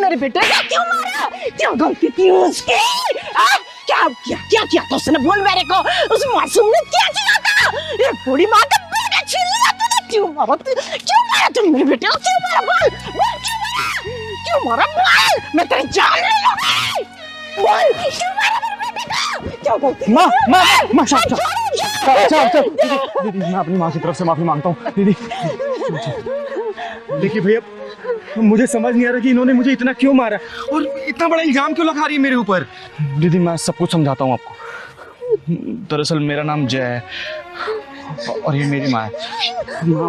मेरे बेटे को क्यों मारा? क्यों गलती की उसकी? क्या किया तो उसने? बोल मेरे को, उस मासूम ने क्या किया था? ये बूढ़ी माँ का बेटा छीन लिया तूने। क्यों मारा तुम मेरे बेटे को? क्यों मारा? बोल क्यों मारा? बोल, मैं तेरी जान ले लूंगी। बोल क्यों मारा मेरे बेटे को? क्या गलती? माँ दीदी, मैं अपनी माँ की तरफ से माफी मांगता हूँ दीदी। देखिए भैया, मुझे समझ नहीं आ रहा कि इन्होंने मुझे इतना क्यों मारा और इतना बड़ा इल्जाम क्यों लगा रही है मेरे ऊपर। दीदी मैं सब कुछ समझाता हूँ आपको। दरअसल मेरा नाम जय है और ये मेरी माँ है।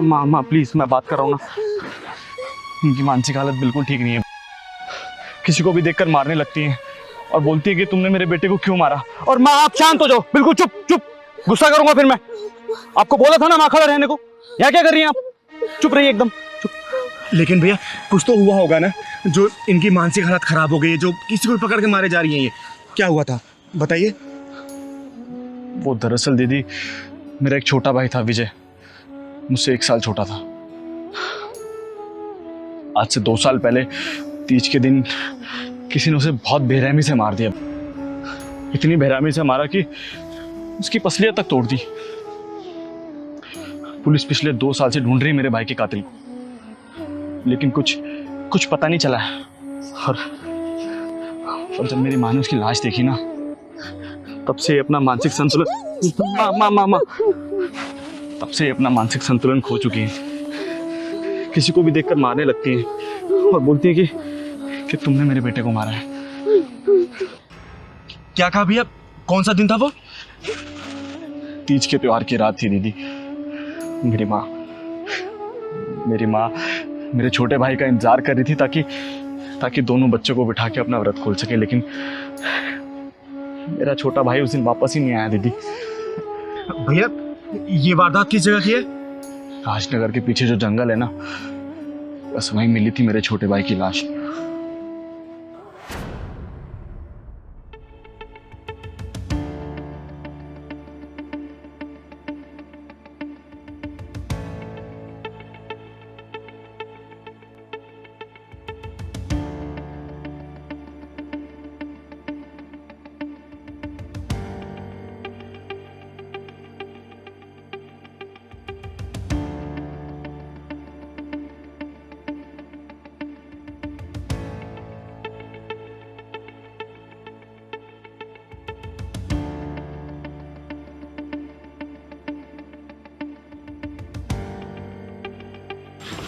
माँ प्लीज, मैं बात कर रहा हूँ ना। इनकी मानसिक हालत बिल्कुल ठीक नहीं है। किसी को भी देखकर मारने लगती है और बोलती है कि तुमने मेरे बेटे को क्यों मारा। और माँ आप शांत हो जाओ, बिल्कुल चुप। गुस्सा करूंगा फिर मैं। आपको बोला था ना माँ खड़ा रहने को। यहाँ क्या कर रही हैं आप? चुप रहिए एकदम चुप। लेकिन भैया कुछ तो हुआ होगा ना, जो इनकी मानसिक हालत खराब हो गई है, जो किसी को पकड़ के मारे जा रही हैं। ये क्या हुआ था बताइए। वो दरअसल दीदी, मेरा एक छोटा भाई था विजय, मुझसे 1 साल छोटा था। आज से 2 साल पहले तीज के दिन किसी ने उसे बहुत बेरहमी से मार दिया। इतनी बेरहमी से मारा कि उसकी पसलियां तक तोड़ दी। पुलिस पिछले 2 साल से ढूंढ रही मेरे भाई के कातिल को, लेकिन कुछ पता नहीं चला है। और जब मेरी माँ ने उसकी लाश देखी ना, तब से अपना मानसिक संतुलन माँ तब से अपना मानसिक संतुलन खो चुकी है। किसी को भी देखकर मारने लगती है और बोलती है कि तुमने मेरे बेटे को मारा है। क्या कहा भैया? कौन सा दिन था वो? तीज के त्योहार की रात थी दीदी। मेरी माँ मेरे छोटे भाई का इंतजार कर रही थी ताकि दोनों बच्चों को बिठा के अपना व्रत खोल सके, लेकिन मेरा छोटा भाई उस दिन वापस ही नहीं आया दीदी। भैया ये वारदात किस जगह की है? राजनगर के पीछे जो जंगल है ना, बस वहीं मिली थी मेरे छोटे भाई की लाश।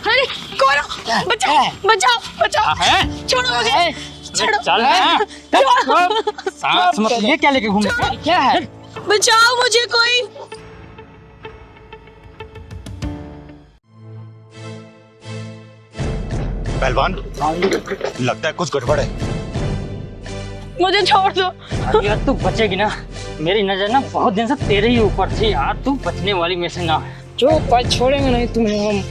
अरे कौन? बचाओ छोड़ो मुझे, चल सांस मत ले। क्या लेके घूम रहे हो? क्या है? बचाओ मुझे कोई। पहलवान, लगता है कुछ गड़बड़ है। मुझे छोड़ दो। यार तू बचेगी ना, मेरी नजर ना बहुत दिन से तेरे ही ऊपर थी यार, तू बचने वाली में से ना। जो पर छोड़ेंगे नहीं तुम्हें हम।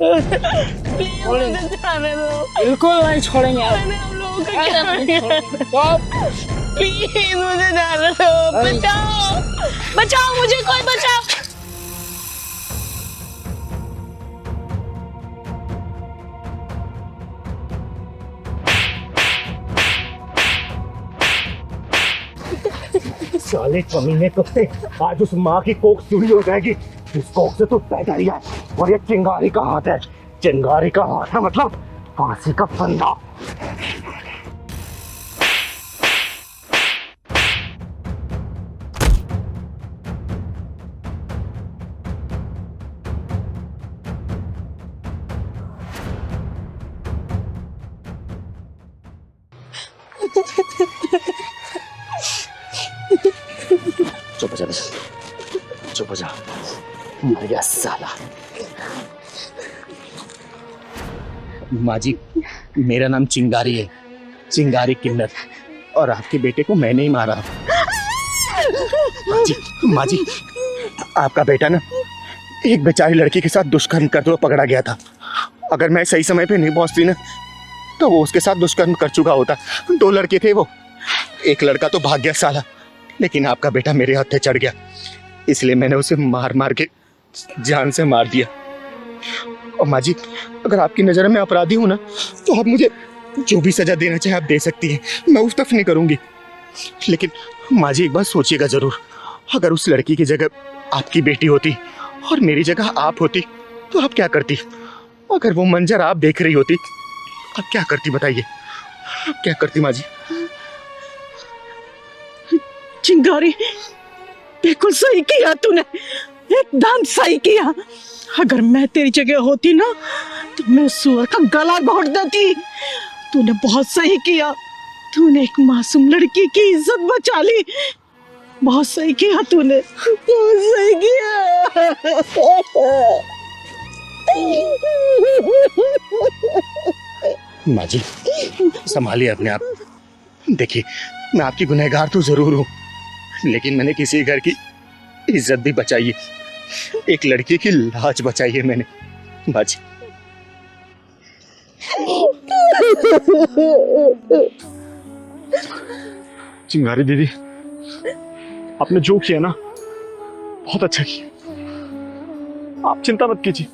बिल्कुल नहीं छोड़ेंगे आप। प्लीज मुझे जाने दो। बचाओ मुझे, कोई बचाओ। साले कमीने कुत्ते, आज उस माँ की कोख चूड़ी हो जाएगी। इस कोख से तू पैदा ही है और ये चिंगारी का हाथ है। चिंगारी का हाथ है मतलब फांसी का फंदा। चुप हो जा, मर गया साला। माँ जी, मेरा नाम चिंगारी है, चिंगारी किन्नर, और आपके बेटे को मैंने ही मारा। माँ जी, आपका बेटा ना एक बेचारी लड़की के साथ दुष्कर्म करते हुए पकड़ा गया था। अगर मैं सही समय पे नहीं पहुंचती ना, तो वो उसके साथ दुष्कर्म कर चुका होता। 2 लड़के थे वो, एक लड़का तो भाग गया साला, लेकिन आपका बेटा मेरे हत्थे चढ़ गया, इसलिए मैंने उसे मार मार के जान से मार दिया। और माँ जी, अगर आपकी नज़र में अपराधी हूँ ना, तो आप मुझे जो भी सजा देना चाहे आप दे सकती हैं, मैं उस तरफ नहीं करूंगी। लेकिन माँ जी एक बात सोचिएगा जरूर, अगर उस लड़की की जगह आपकी बेटी होती और मेरी जगह आप होती तो आप क्या करती? अगर वो मंजर आप देख रही होती आप क्या करती बताइए? आप क्या करती माँ जी? चिंगारी, बिल्कुल सही किया तूने, एकदम सही किया। अगर मैं तेरी जगह होती ना तो मैं उस सुअर का गला घोट देती। तूने बहुत सही किया, तूने एक मासूम लड़की की इज्जत बचा ली। बहुत सही किया तूने, बहुत सही किया। माँ जी संभालिए अपने आप। देखिए मैं आपकी गुनहगार तो जरूर हूँ, लेकिन मैंने किसी घर की इज्जत भी बचाई है, एक लड़की की लाज बचाई है मैंने माँ जी। चिंगारी दीदी, आपने जो किया ना बहुत अच्छा किया। आप चिंता मत कीजिए,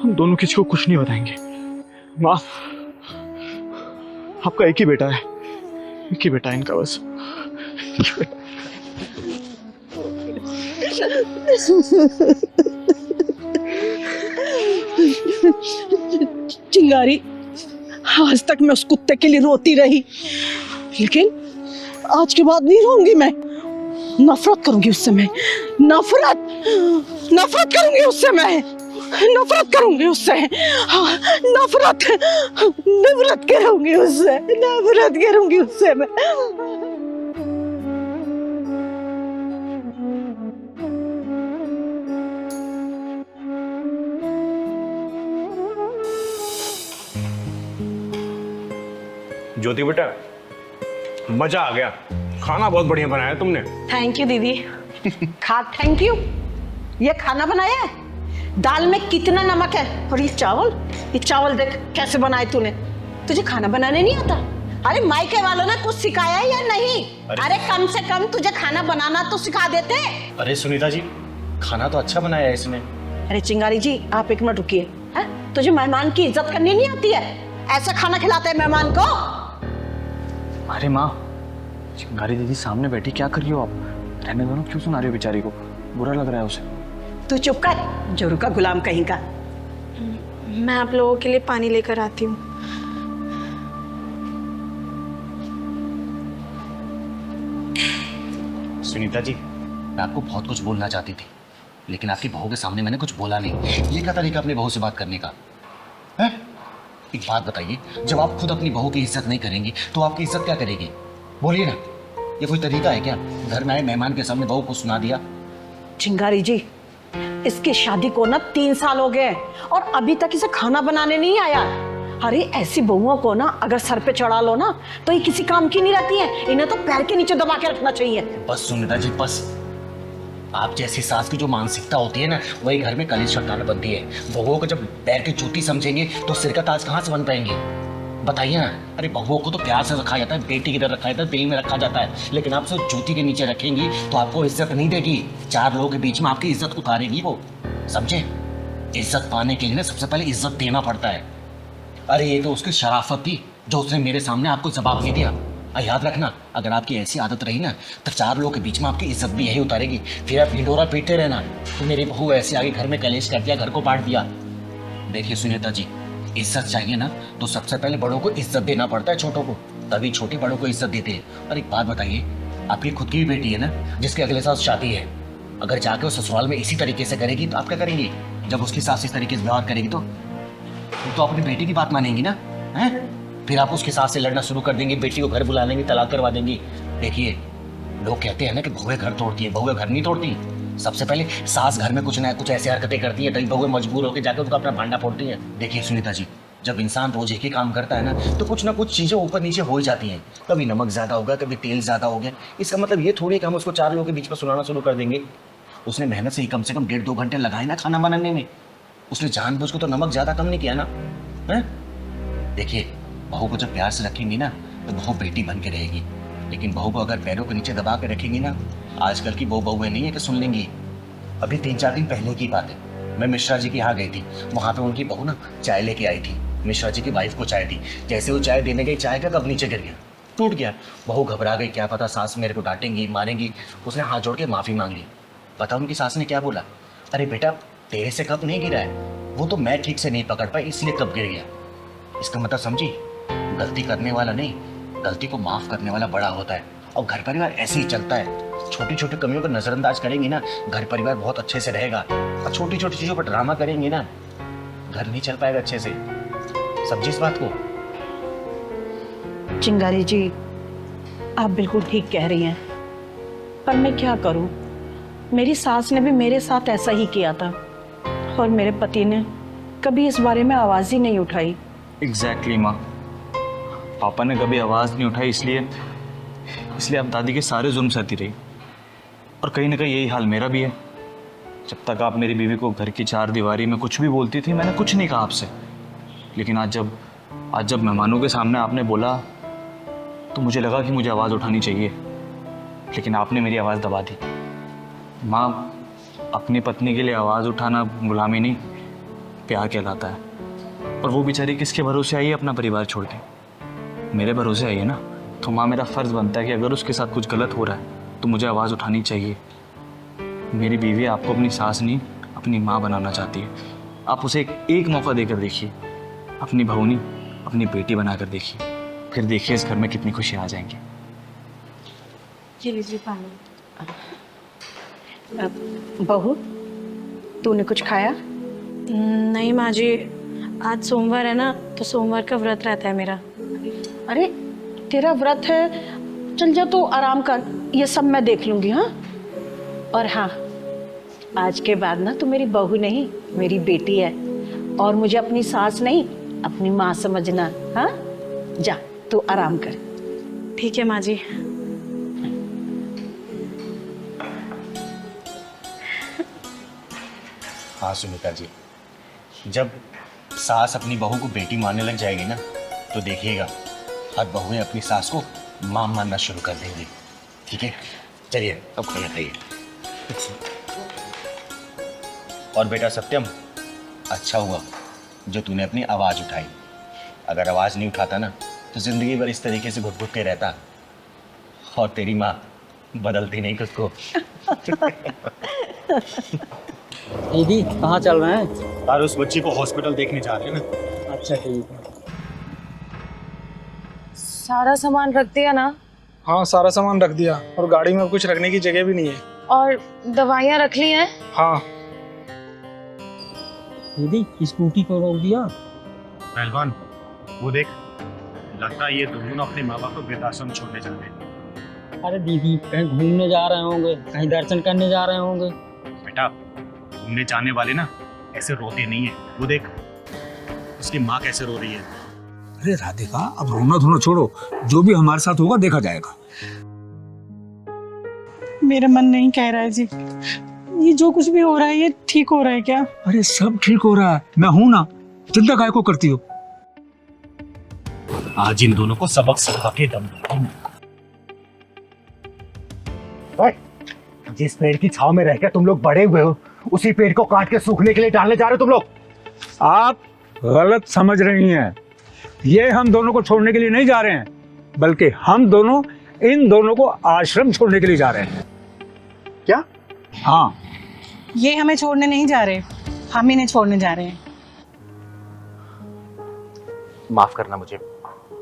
हम दोनों किसी को कुछ नहीं बताएंगे। माँ, आपका एक ही बेटा है, एक ही बेटा है इनका बस। चिंगारी, आज तक मैं उस कुत्ते के लिए रोती रही, लेकिन आज के बाद नहीं रोऊंगी मैं। नफरत करूंगी उससे मैं, नफरत करूंगी उससे मैं, नफरत करूंगी उससे। हाँ, नफरत करूंगी उससे, नफरत करूंगी उससे मैं। ज्योति बेटा, मजा आ गया, खाना बहुत बढ़िया बनाया तुमने। थैंक यू दीदी। Thank you. ये खाना बनाया है, दाल में कितना नमक है, और ये चावल देख कैसे बनाए तूने। तुझे खाना बनाने नहीं आता? अरे मायके वालों ने कुछ सिखाया है या नहीं? अरे कम से कम तुझे खाना बनाना तो सिखा देते। अरे सुनीता जी, खाना तो अच्छा बनाया है इसने। अरे चिंगारी जी, आप एक मिनट रुकिए। तुझे मेहमान की इज्जत करनी नहीं आती है? ऐसा खाना खिलाते हैं मेहमान को? अरे माँ, चिंगारी दीदी सामने बैठी, क्या कर रही हो आप? रहने दो ना, क्यों सुना रही हो बेचारी को? बुरा लग रहा है उसे। तू चुप कर, जोरू का गुलाम कहीं का। मैं आप लोगों के लिए पानी लेकर आती हूँ। सुनीता जी, मैं आपको बहुत कुछ बोलना चाहती थी, लेकिन आपकी बहू के सामने मैंने कुछ बोला नहीं। ये क्या तरीका अपनी बहू से बात करने का है? एक बात बताइए, जब आप खुद अपनी बहू की इज्जत नहीं करेंगी तो आपकी इज्जत क्या करेगी? बोलिए ना, ये कोई तरीका है क्या? घर में आए मेहमान के सामने बहू को सुना दिया। चिंगारी जी, इसकी शादी को ना 3 साल हो गए और अभी तक इसे खाना बनाने नहीं आया। अरे ऐसी बहुओं को ना अगर सर पे चढ़ा लो ना तो ये किसी काम की नहीं रहती है, इन्हें तो पैर के नीचे दबा के रखना चाहिए। बस सुनीता जी बस, आप जैसी सास की जो मानसिकता होती है ना, वही घर में कलेश छटकाना बनती है। बहुओं को जब पैर की जूती समझेंगे तो सिर का ताज कहाँ से बन पाएंगे? बताइए ना। अरे बहुओं को तो प्यार से रखा जाता है, बेटी की तरह रखा जाता है, दिल में रखा जाता है, लेकिन आप सिर्फ जूती के नीचे रखेंगी तो आपको इज्जत नहीं देगी। 4 लोगों के बीच में आपकी इज्जत उतारेगी वो, समझे? इज्जत पाने के लिए ना सबसे पहले इज्जत देना पड़ता है। अरे ये तो उसकी शराफत थी जो उसने मेरे सामने आपको जवाब दे दिया। याद रखना, अगर आपकी ऐसी आदत रही ना तो 4 लोगों के बीच में आपकी इज्जत भी यही उतारेगी। फिर आप ढिंढोरा पीटते रहना तो मेरी बहू ऐसे आगे घर में कलेश कर दिया, घर को बांट दिया। देखिए सुनीता जी, इज्जत चाहिए ना तो सबसे पहले बड़ों को इज्जत देना पड़ता है छोटों को, तभी छोटे बड़ों को इज्जत देते हैं। और एक बात बताइए, आपकी खुद की भी बेटी है ना जिसके अगले साल शादी है, अगर जाके वो ससुराल में इसी तरीके से करेगी तो आप क्या करेंगी? जब उसकी सास इस तरीके से व्यवहार करेगी तो अपनी बेटी की बात मानेंगी ना, हैं? फिर आप उसके सास से लड़ना शुरू कर देंगे, बेटी को घर बुला लेंगे, तलाक करवा देंगी। देखिए लोग कहते हैं ना कि बहुएं घर तोड़ती है, बहुएं घर नहीं तोड़ती। सबसे पहले सास घर में कुछ ना कुछ ऐसी हरकतें करती है तभी बहुएं मजबूर होकर जाकर उसका अपना भांडा फोड़ती है। देखिए सुनीता जी, जब इंसान रोज एक ही काम करता है ना तो कुछ ना कुछ चीज़ें ऊपर नीचे हो ही जाती हैं। कभी नमक ज़्यादा होगा, कभी तेल ज़्यादा हो गया। इसका मतलब ये थोड़ी कि हम उसको 4 लोगों के बीच में सुनाना शुरू कर देंगे। उसने मेहनत से ही कम से कम 1.5-2 घंटे लगाए ना खाना बनाने में, उसने जानबूझ को तो नमक ज़्यादा कम नहीं किया ना, है? देखिए बहू को जब प्यार से रखेंगी ना तो बहू बेटी बन के रहेगी, लेकिन बहू को अगर पैरों के नीचे दबा के रखेंगी ना, आजकल की बहुएं नहीं है कि सुन लेंगी। अभी 3-4 दिन पहले की बात है, मैं मिश्रा जी के यहाँ गई थी, वहाँ पे उनकी बहू ना चाय लेके आई थी। मिश्रा जी की वाइफ को चाय दी। जैसे वो चाय देने गई, चाय का कप नीचे गिर गया, टूट गया। बहू घबरा गई, क्या पता सास मेरे को डांटेंगी मारेंगी। उसने हाथ जोड़ के माफ़ी मांग ली। पता उनकी सास ने क्या बोला? अरे बेटा, तेरे से कप नहीं गिरा है, वो तो मैं ठीक से नहीं पकड़ पाई इसलिए कप गिर गया। इसका मतलब समझी? गलती करने वाला नहीं, गलती को माफ़ करने वाला बड़ा होता है। और घर परिवार ऐसे ही चलता है। छोटी छोटी कमियों को नज़रअंदाज करेंगी ना, घर परिवार बहुत अच्छे से रहेगा। और छोटी छोटी चीज़ों पर ड्रामा करेंगी ना, घर नहीं चल पाएगा अच्छे से। समझी इस बात को? चिंगारी जी, आप बिल्कुल ठीक कह रही हैं, पर मैं क्या करूं? मेरी सास ने भी मेरे साथ ऐसा ही किया था और मेरे पति ने कभी इस बारे में आवाज़ ही नहीं उठाई। एग्जैक्टली माँ, पापा ने कभी आवाज़ नहीं उठाई, इसलिए आप दादी के सारे जुल्म सहती रही। और कहीं ना कहीं यही हाल मेरा भी है। जब तक आप मेरी बीवी को घर की चार दीवारी में कुछ भी बोलती थी, मैंने कुछ नहीं कहा आपसे। लेकिन आज जब मेहमानों के सामने आपने बोला तो मुझे लगा कि मुझे आवाज़ उठानी चाहिए, लेकिन आपने मेरी आवाज़ दबा दी। माँ, अपनी पत्नी के लिए आवाज़ उठाना गुलामी नहीं, प्यार कहलाता है। और वो बेचारी किसके भरोसे आई है अपना परिवार छोड़ के? मेरे भरोसे आई है ना। तो माँ, मेरा फ़र्ज़ बनता है कि अगर उसके साथ कुछ गलत हो रहा है तो मुझे आवाज़ उठानी चाहिए। मेरी बीवी आपको अपनी सास नहीं, अपनी माँ बनाना चाहती है। आप उसे एक मौका देकर देखिए, अपनी बहू नहीं, अपनी बेटी बनाकर देखिए। फिर देखिए इस घर में कितनी खुशियाँ आ जाएंगी। ये लीजिए पानी। बहू, तूने कुछ खाया? नहीं माँ जी, आज सोमवार है ना, तो सोमवार का व्रत रहता है मेरा। अरे, तेरा व्रत है, चल जा तू आराम कर, ये सब मैं देख लूंगी। हाँ, और हाँ, आज के बाद ना तू मेरी बहू नहीं, मेरी बेटी है। और मुझे अपनी सास नहीं, अपनी माँ समझना। हाँ, जा तू आराम कर। ठीक है माँ जी। हाँ सुनीता जी, जब सास अपनी बहू को बेटी मानने लग जाएगी ना, तो देखिएगा हर बहुएं अपनी सास को मां मानना शुरू कर देंगी। ठीक है, चलिए अब खाना खाइए। और बेटा सत्यम, अच्छा हुआ जो तूने अपनी आवाज़ उठाई। अगर आवाज़ नहीं उठाता ना, तो ज़िंदगी भर इस तरीके से घुट घुट के रहता। और तेरी माँ बदलती नहीं खुद को। दीदी कहाँ चल रहे हैं? और उस बच्ची को हॉस्पिटल देखने जा रहे हैं ना। अच्छा ठीक है। सारा सामान रख दिया ना? हाँ, सारा सामान रख दिया, और गाड़ी में अब कुछ रखने की जगह भी नहीं है। और दवाइयाँ रख ली हैं? हाँ। दीदी स्कूटी को रोक दिया। पहलवान, वो देख, लगता है ये दोनों अपने माँ बाप को वृद्धाश्रम छोड़ने जा रहे हैं। अरे दीदी कहीं घूमने जा रहे होंगे, कहीं दर्शन करने जा रहे होंगे। बेटा, घूमने जाने वाले ना ऐसे रोते नहीं है। वो देख, उसकी माँ कैसे रो रही है। अरे राधिका, अब रोना धोना छोड़ो, जो भी हमारे साथ होगा देखा जाएगा। मेरा मन नहीं कह रहा है जी, ये जो कुछ भी हो रहा है ये ठीक हो रहा है क्या? अरे सब ठीक हो रहा है, मैं हूं ना, चिंता काहे को करती हो? आज इन दोनों को सबक सिखा के दम जिस पेड़ की छाव में रहकर तुम लोग बड़े हुए हो, उसी पेड़ को काट के सूखने के लिए डालने जा रहे हो तुम लोग। आप गलत समझ रही हैं। ये हम दोनों को छोड़ने के लिए नहीं जा रहे हैं, बल्कि हम दोनों इन दोनों को आश्रम छोड़ने के लिए जा रहे हैं। क्या? हाँ, ये हमें छोड़ने नहीं जा रहे, हम इन्हें छोड़ने जा रहे हैं। माफ करना मुझे,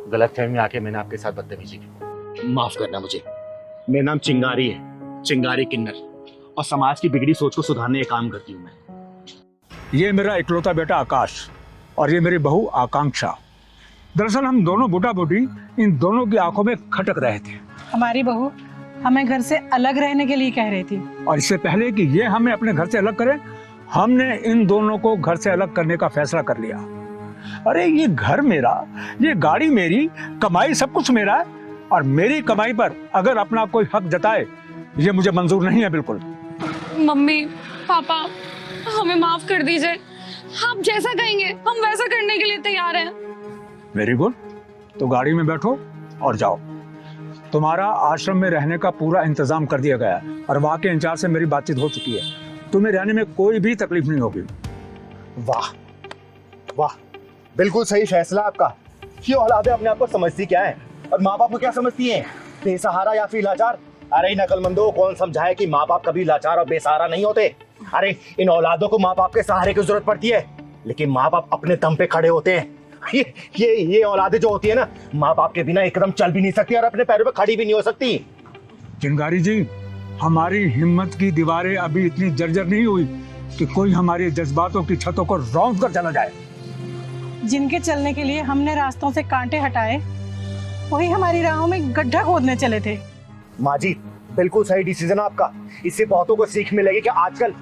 गलतफहमी में आके मैंने आपके साथ बदतमीजी की। माफ करना मुझे। मेरा नाम चिंगारी है, चिंगारी किन्नर, और समाज की बिगड़ी सोच को सुधारने का काम करती हूँ मैं। ये मेरा इकलौता बेटा आकाश और ये मेरी बहू आकांक्षा। दरअसल हम दोनों बूढ़ा बूढ़ी इन दोनों की आंखों में खटक रहे थे। हमारी बहू हमें घर से अलग रहने के लिए कह रही थी, और इससे पहले कि ये हमें अपने घर से अलग करें, हमने इन दोनों को घर से अलग करने का फैसला कर लिया। अरे ये घर मेरा, ये गाड़ी मेरी, कमाई सब कुछ मेरा है, और मेरी कमाई पर अगर अपना कोई हक जताए, ये मुझे मंजूर नहीं है बिल्कुल। मम्मी पापा, हमें माफ कर दीजिए। आप जैसा कहेंगे हम वैसा करने के लिए तैयार हैं। वेरी गुड, तो गाड़ी में बैठो और जाओ। तुम्हारा आश्रम में रहने का पूरा इंतजाम कर दिया गया है, और वहाँ के इंचार्ज से मेरी बातचीत हो चुकी है। तुम्हें रहने में कोई भी तकलीफ नहीं होगी। वाह वाह, बिल्कुल सही फैसला आपका। ये औलादे अपने आप को समझती क्या है और माँ बाप को क्या समझती हैं? बेसहारा या फिर लाचार? अरे इन अकलमंदों को कौन समझाए कि माँ बाप कभी लाचार और बेसहारा नहीं होते। अरे इन औलादों को माँ बाप के सहारे की जरूरत पड़ती है, लेकिन माँ बाप अपने दम पे खड़े होते हैं। ये औलादे जो होती है ना, माँ बाप के बिना एकदम चल भी नहीं सकती और अपने पैरों पे खड़ी भी नहीं हो सकती। चिंगारी जी, हमारी हिम्मत की दीवारें अभी इतनी जर्जर नहीं हुई कि कोई हमारे जज्बातों की छतों को रौंद कर चला जाए। जिनके चलने के लिए हमने रास्तों से कांटे हटाए, वही हमारी राहों में गड्ढा खोदने चले थे। माँ जी, बिल्कुल सही डिसीजन आपका। इससे बहुतों को सीख मिलेगी कि आजकल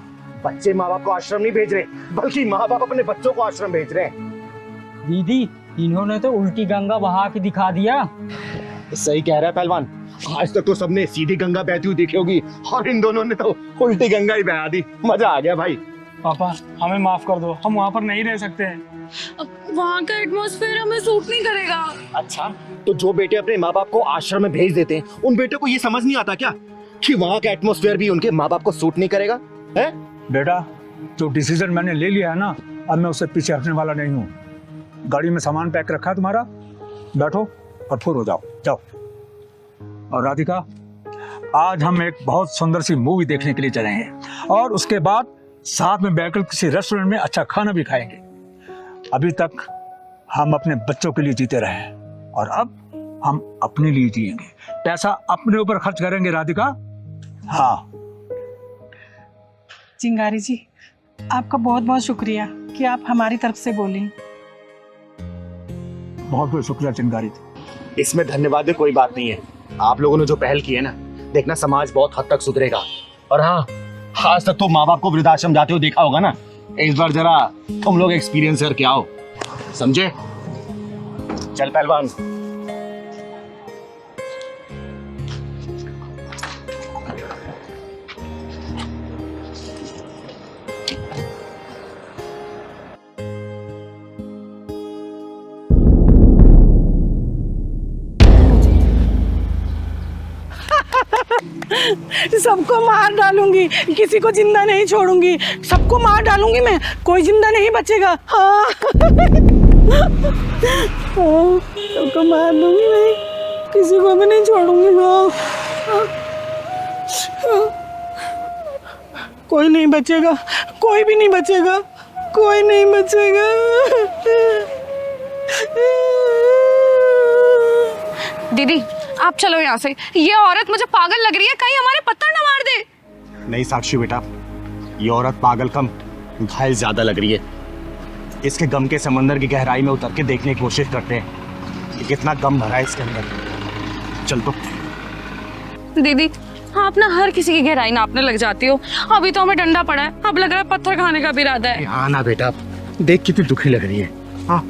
बच्चे माँ बाप को आश्रम नहीं भेज रहे, बल्कि माँ बाप अपने बच्चों को आश्रम भेज रहे हैं। दीदी, इन्होंने तो उल्टी गंगा बहा के दिखा दिया। सही कह रहा है पहलवान। आज तक तो सबने सीधी गंगा बहती हुई देखी होगी और इन दोनों ने तो उल्टी गंगा ही बहा दी। मजा आ गया भाई। पापा हमें माफ कर दो, हम वहाँ पर नहीं रह सकते हैं। वहाँ का एटमॉस्फेयर हमें सूट नहीं करेगा। अच्छा, तो जो बेटे अपने माँ बाप को आश्रम में भेज देते हैं, उन बेटे को ये समझ नहीं आता क्या कि वहाँ का एटमॉस्फेयर भी उनके माँ बाप को सूट नहीं करेगा? है बेटा, जो डिसीजन मैंने ले लिया है ना, अब मैं उससे पीछे हटने वाला नहीं हूँ। गाड़ी में सामान पैक रखा है तुम्हारा, बैठो और फुर हो जाओ। जाओ। और राधिका, आज हम एक बहुत सुंदर सी मूवी देखने के लिए चले हैं और उसके बाद साथ में बैठकर किसी रेस्टोरेंट में अच्छा खाना भी खाएंगे। अभी तक हम अपने बच्चों के लिए जीते रहे हैं और अब हम अपने लिए जिएंगे। पैसा अपने ऊपर खर्च करेंगे राधिका। हाँ चिंगारी जी, आपका बहुत बहुत शुक्रिया कि आप हमारी तरफ से बोली। बहुत बहुत शुक्रिया चिंगारी जी। इसमें धन्यवाद की कोई बात नहीं है। आप लोगों ने जो पहल की है ना, देखना समाज बहुत हद तक सुधरेगा। और हाँ, आज तक तो माँ बाप को वृद्धाश्रम जाते हुए देखा होगा ना, इस बार जरा तुम लोग एक्सपीरियंस करके आओ, समझे? चल पहलवान। सबको मार डालूंगी, किसी को जिंदा नहीं छोड़ूंगी। सबको मार डालूंगी मैं, कोई जिंदा नहीं बचेगा। हाँ। सबको मार दूंगी मैं, किसी को भी नहीं छोड़ूंगी। हाँ। कोई नहीं बचेगा, कोई भी नहीं बचेगा, कोई नहीं बचेगा। दीदी आप चलो यहाँ से, ये औरत मुझे पागल लग रही है, कहीं हमारे पत्थर न मार दे। नहीं साक्षी बेटा, ये औरत पागल कम घायल ज्यादा लग रही है। इसके गम के समंदर की गहराई में उतर के देखने की कोशिश करते हैं कि कितना गम भरा है इसके अंदर। चल तो। दीदी आप ना हर किसी की गहराई नापने लग जाती हो। अभी तो हमें डंडा पड़ा है, अब लग रहा है पत्थर खाने का भी इरादा है। हाँ ना बेटा, देख कितनी दुखी लग रही है। हाँ,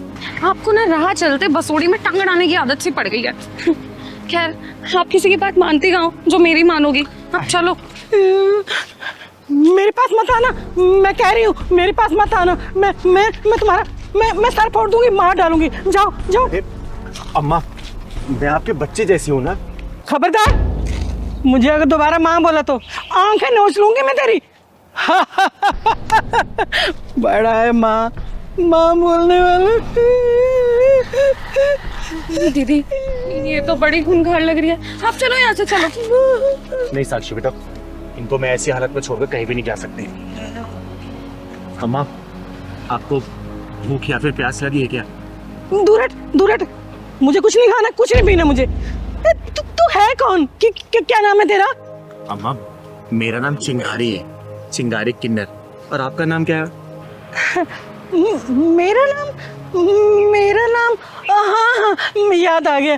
आपको ना राह चलते बसोड़ी में टांग अड़ाने की आदत सी पड़ गई है। खैर, आप किसी की बात मानती कहाँ हो जो मेरी मानोगी। अब चलो। मेरे पास मत आना, मैं कह रही हूँ, मेरे पास मत आना। मैं तुम्हारा मैं सर फोड़ दूंगी, मार डालूंगी। जाओ जाओ। अम्मा, मैं आपके बच्चे जैसी हूँ ना। खबरदार, मुझे अगर दोबारा माँ बोला तो आंखें नोच लूंगी मैं तेरी। बड़ा है माँ बोलने वाला। दीदी ये तो बड़ी खूंखार लग रही है, आप चलो यहाँ से। चलो। नहीं साक्षी बेटा, इनको मैं ऐसी हालत में छोड़कर कहीं भी नहीं जा सकती। अम्मा, आपको भूख या फिर प्यास लगी है क्या? दूर हट, मुझे कुछ नहीं खाना, कुछ नहीं पीना मुझे। तू है कौन? क्या नाम है तेरा? अम्मा, मेरा नाम चिंगारी है, चिंगारी किन्नर। और आपका नाम क्या है? मेरा नाम हाँ, याद आ गया।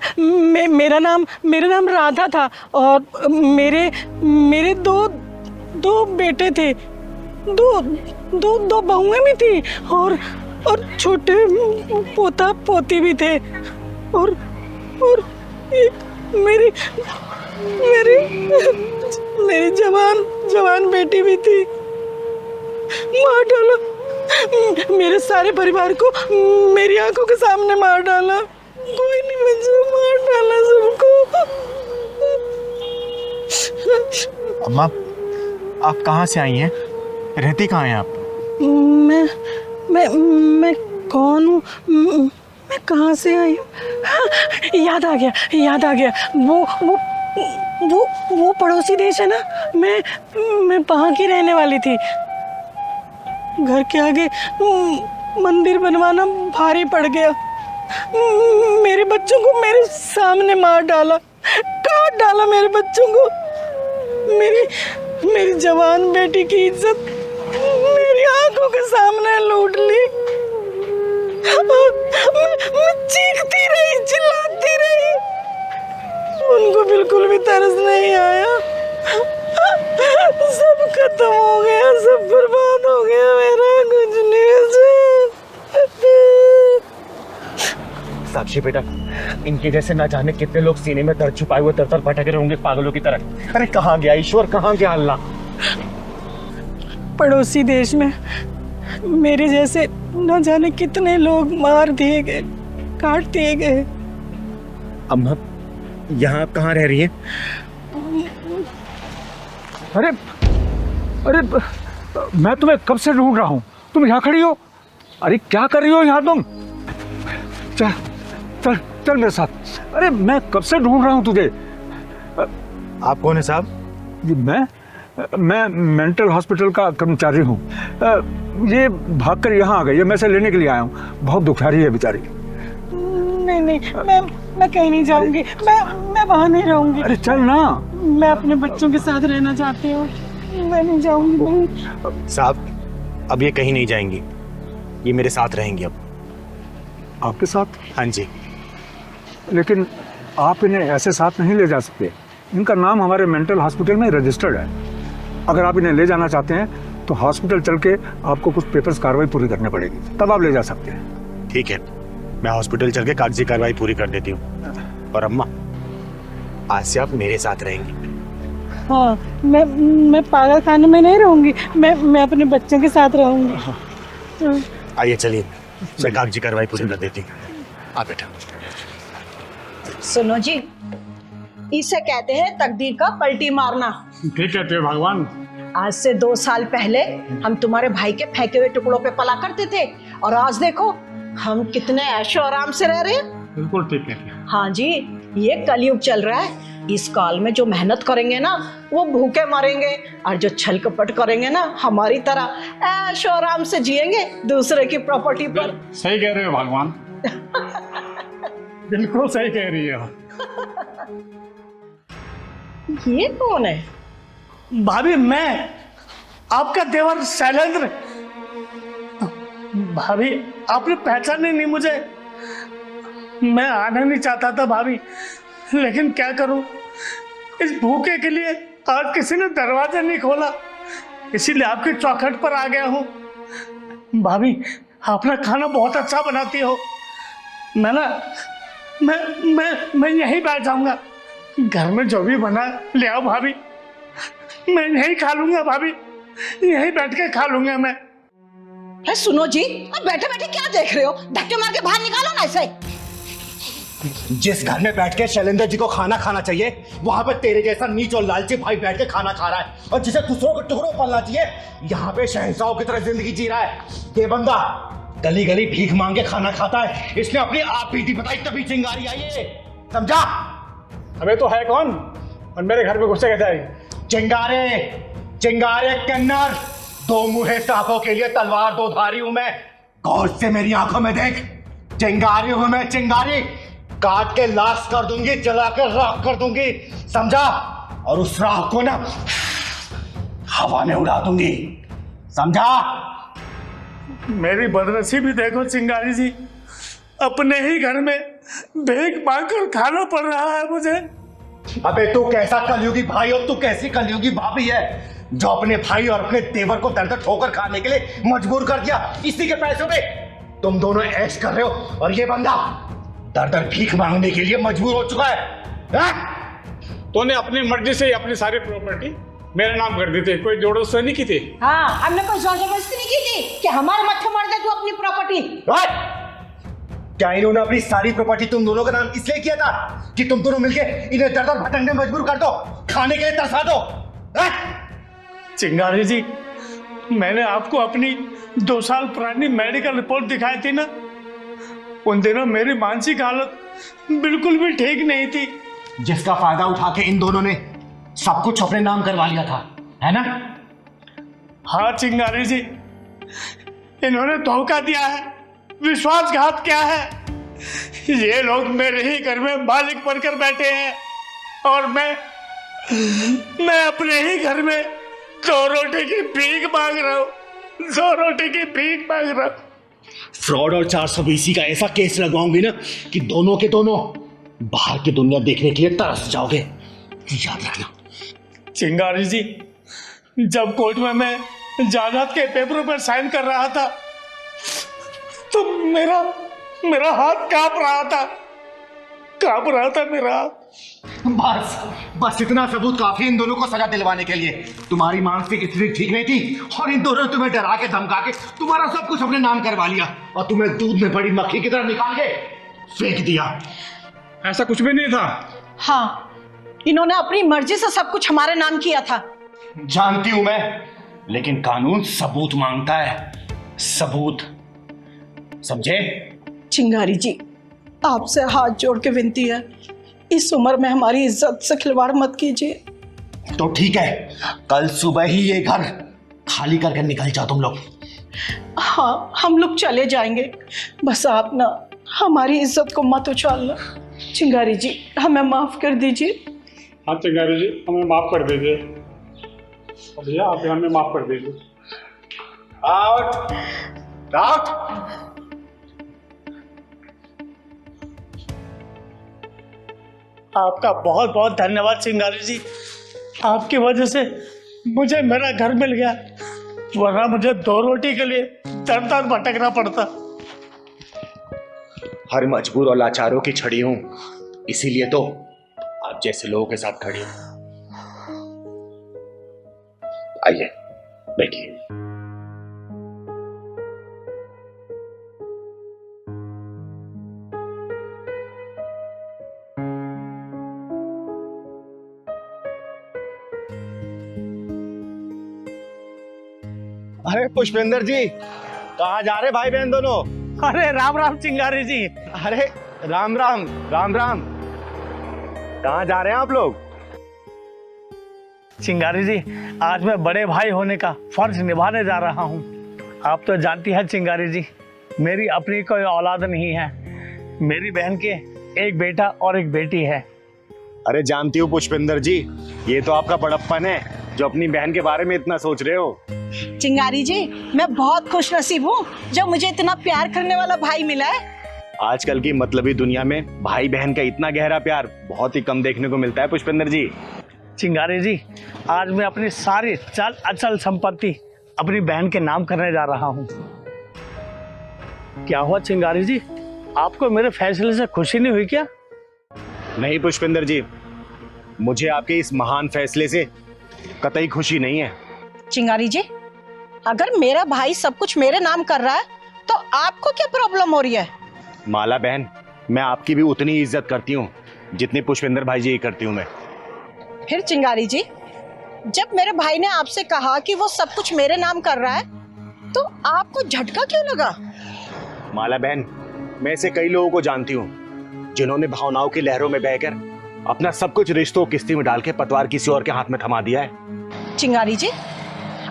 मेरा नाम राधा था और मेरे दो बेटे थे, दो बहुएं भी थी और छोटे पोता पोती भी थे और एक मेरी जवान बेटी भी थी। मार डाला मेरे सारे परिवार को, मेरी आंखों के सामने मार डाला। कोई नहीं बचा, मार डाला सबको। अम्मा, आप कहाँ से आई हैं? रहती कहाँ हैं आप? मैं कौन हूँ, मैं कहाँ से आई हूँ? हाँ, याद आ गया। वो पड़ोसी देश है ना, मैं वहाँ की रहने वाली थी। घर के आगे मंदिर बनवाना भारी पड़ गया। मेरे बच्चों को मेरे सामने मार डाला, काट डाला मेरे बच्चों को। मेरी जवान बेटी की इज्जत मेरी आंखों के सामने लूट ली। मैं चीखती रही, चिल्लाती रही, उनको बिल्कुल भी तरस नहीं आया। सब खत्म हो गया, सब बर्बाद हो गया, मेरा कुछ नहीं बचा। साक्षी बेटा, इनके जैसे ना जाने कितने लोग सीने में दर्द छुपाए हुए तर भटक रहे होंगे पागलों की तरह। अरे कहाँ गया ईश्वर, कहाँ गया अल्लाह? पड़ोसी देश में मेरे जैसे न जाने कितने लोग मार दिए गए, काट दिए गए। अम्मा, यहाँ आप कहाँ रह रही हैं? अरे मैं तुम्हें कब से ढूंढ रहा हूँ, तुम यहाँ खड़ी हो। अरे क्या कर रही हो यहाँ तुम? चल मेरे साथ। अरे मैं कब से ढूंढ रहा हूँ तुझे। आप कौन है साहब? मैं मेंटल हॉस्पिटल का कर्मचारी हूँ। ये भागकर यहाँ आ गई है, मैं इसे लेने के लिए आया हूँ। बहुत दुखियारी है बेचारी। नहीं, मैं कहीं नहीं जाऊंगी, मैं वहाँ नहीं रहूंगी। अरे चल ना। मैं अपने बच्चों के साथ रहना चाहती हूँ, मैं नहीं जाऊंगी। साहब, अब ये कहीं नहीं जाएंगी, ये मेरे साथ रहेंगी अब। आपके साथ? हाँ जी। लेकिन आप इन्हें ऐसे साथ नहीं ले जा सकते। इनका नाम हमारे मेंटल हॉस्पिटल में रजिस्टर्ड है। अगर आप इन्हें ले जाना चाहते हैं तो हॉस्पिटल चल के आपको कुछ पेपर्स कार्रवाई पूरी करनी पड़ेगी, तब आप ले जा सकते हैं। ठीक है, मैं हॉस्पिटल चल के कागजी कार्रवाई पूरी कर देती हूँ। और अम्मा, आज से आप मेरे साथ रहेंगी। हाँ, मैं पागल खाने में नहीं रहूंगी, मैं अपने बच्चों के साथ रहूंगी। आइए चलिए, मैं कागजी कार्रवाई पूरी कर देती हूँ। आप बेटा। सुनो जी, इसे कहते हैं तकदीर का पलटी मारना। ठीक कहते हो भगवान। आज से 2 साल पहले हम तुम्हारे भाई के फेंके हुए टुकड़ों पे पला करते थे, और आज देखो हम कितने ऐशो आराम से रह रहे हैं। बिल्कुल ठीक है। हाँ जी, ये कलयुग चल रहा है। इस काल में जो मेहनत करेंगे ना, वो भूखे मरेंगे, और जो छल कपट करेंगे ना, हमारी तरह ऐशो आराम से जिएंगे दूसरे की प्रॉपर्टी पर। सही कह रहे हो भगवान। बिल्कुल सही कह रही हो। ये कौन है? भाभी, मैं आपका देवर शैलेंद्र। भाभी, आपने पहचाने नहीं मुझे। मैं आना नहीं चाहता था भाभी, लेकिन क्या करूं, इस भूखे के लिए आज किसी ने दरवाजा नहीं खोला, इसीलिए आपकी चौखट पर आ गया हूं। भाभी, आप ना खाना बहुत अच्छा बनाती हो। मैं यहीं बैठ जाऊंगा। घर में जो भी बना ले आओ भाभी, मैं यहीं खा लूंगा भाभी, यहीं बैठ के खा लूंगा मैं। सुनो जी, अब बैठे बैठे क्या देख रहे हो? धक्के मार के बाहर निकालो ना इसे। जिस घर में बैठ के शैलेंद्र जी को खाना खाना चाहिए, वहां पे तेरे जैसा नीच और लालची भाई बैठ के खाना खा रहा है, और जिसे दूसरों को टुकड़ों पलना चाहिए, यहाँ पे शहंशाहों की तरह जिंदगी जी रहा है। ये बंदा गली गली भीख मांग के खाना खाता है, इसने अपनी आप बीती बताई तभी चिंगारी आई है, समझा? अबे तो है कौन और मेरे घर में घुसे कैसे आई? चिंगारे कन्नर, 2 मुँहे सांपों के लिए तलवार 2 धारी हूं मैं। गौर से मेरी आंखों में देख, चिंगारी हूं मैं, चिंगारी। काट के लाश कर दूंगी, जला कर राख कर दूंगी, समझा? और उस राख को ना हवा में उड़ा दूंगी, समझा? मेरी बदनसीबी देखो चिंगारी जी, अपने ही घर में भीख मांगकर खाना पड़ रहा है मुझे। अबे तू कैसा कलयुगी भाई और तू कैसी कलयुगी भाभी है, जो अपने भाई और अपने देवर को दर दर ठोकर खाने के लिए मजबूर कर दिया। इसी के पैसों पे तुम दोनों ऐश कर रहे हो, और ये बंदा दर दर भीख मांगने के लिए मजबूर हो चुका है। तूने अपनी मर्जी से अपनी सारी प्रॉपर्टी मेरे नाम कर दी थी, कोई जोड़ो से नहीं की थी। हाँ, हमने कोई जोर जबरदस्ती नहीं की थी कि हमारे मत्थे मार दे तू अपनी प्रॉपर्टी। क्या इन्होंने अपनी सारी प्रॉपर्टी तुम दोनों का नाम इसलिए किया था कि तुम दोनों मिलके इन्हें दर दर भटकने में मजबूर कर दो, खाने के लिए तरसा दो? चिंगारी जी, मैंने आपको अपनी 2 साल पुरानी मेडिकल रिपोर्ट दिखाई थी ना, उन दिनों मेरी मानसिक हालत बिल्कुल भी ठीक नहीं थी। जिसका फायदा उठा के इन दोनों ने सब कुछ अपने नाम करवा लिया था, है ना? हाँ चिंगारी जी, इन्होंने धोखा दिया है, विश्वासघात किया है। ये लोग मेरे ही घर में मालिक बनकर बैठे हैं और मैं अपने ही घर में 2 रोटी की भीख मांग रहा हूँ, 2 रोटी की भीख मांग रहा हूँ। फ्रॉड और 420 का ऐसा केस लगवाऊंगी ना कि दोनों के दोनों बाहर की दुनिया देखने के लिए तरस जाओगे, याद रखना। चिंगारी जी, जब कोर्ट में मैं जायदाद के पेपरों पर साइन कर रहा था तो मेरा हाथ कांप रहा था मेरा हाथ। बस इतना सबूत काफी इन दोनों को सजा दिलवाने के लिए। तुम्हारी मानसिक स्थिति ठीक नहीं थी और इन दोनों ने तुम्हें डरा के धमका के तुम्हारा सब कुछ अपने नाम करवा लिया और तुम्हें दूध में पड़ी मक्खी की तरह निकाल के फेंक दिया। ऐसा कुछ भी नहीं था। हाँ, इन्होंने अपनी मर्जी से सब कुछ हमारे नाम किया था। जानती हूं मैं, लेकिन कानून सबूत मांगता है, सबूत, समझे? चिंगारी जी, आपसे हाथ जोड़ के विनती है, इस उम्र में हमारी इज्जत से खिलवाड़ मत कीजिए। तो ठीक है, कल सुबह ही ये घर खाली करके निकल जाओ तुम लोग। हाँ, हम लोग चले जाएंगे, बस आप ना हमारी इज्जत को मत उछालना। चिंगारी जी, हमें माफ कर दीजिए। हाँ चिंगारी जी, हमें माफ कर दीजिए। भैया आप हमें माफ कर दीजिए। Out out. आपका बहुत बहुत धन्यवाद चिंगारी जी, आपकी वजह से मुझे मेरा घर मिल गया, वरना मुझे 2 रोटी के लिए दर दर भटकना पड़ता। हर मजबूर और लाचारों की छड़ी हूं, इसीलिए तो आप जैसे लोगों के साथ खड़ी हूं। आइए बैठिए। अरे पुष्पेंद्र जी, कहाँ जा रहे भाई बहन दोनों? अरे राम राम चिंगारी जी। अरे राम राम राम राम। कहाँ जा रहे हैं आप लोग? चिंगारी जी, आज मैं बड़े भाई होने का फर्ज निभाने जा रहा हूँ। आप तो जानती हैं चिंगारी जी, मेरी अपनी कोई औलाद नहीं है, मेरी बहन के एक बेटा और एक बेटी है। अरे जानती हूँ पुष्पेंद्र जी, ये तो आपका बड़प्पन है जो अपनी बहन के बारे में इतना सोच रहे हो। चिंगारी जी, मैं बहुत खुश नसीब हूँ जो मुझे इतना प्यार करने वाला भाई मिला है। आजकल की मतलबी दुनिया में भाई बहन का इतना गहरा प्यार बहुत ही कम देखने को मिलता है पुष्पेंद्र जी। चिंगारी जी, आज मैं अपनी सारी चल अचल संपत्ति अपनी बहन के नाम करने जा रहा हूँ। क्या हुआ चिंगारी जी, आपको मेरे फैसले से खुशी नहीं हुई क्या? नहीं पुष्पेंद्र जी, मुझे आपके इस महान फैसले से कतई खुशी नहीं है। चिंगारी जी, अगर मेरा भाई सब कुछ मेरे नाम कर रहा है तो आपको क्या प्रॉब्लम हो रही है? माला बहन, मैं आपकी भी उतनी इज्जत करती हूँ जितनी पुष्पेंद्र भाई जी करती हूँ मैं। फिर चिंगारी जी, जब मेरे भाई ने आपसे कहा कि वो सब कुछ मेरे नाम कर रहा है तो आपको झटका क्यों लगा? माला बहन, मैं ऐसे कई लोगों को जानती हूँ जिन्होंने भावनाओं की लहरों में बहकर अपना सब कुछ रिश्तों किस्ती में डाल के पतवार किसी और के हाथ में थमा दिया है। चिंगारी जी,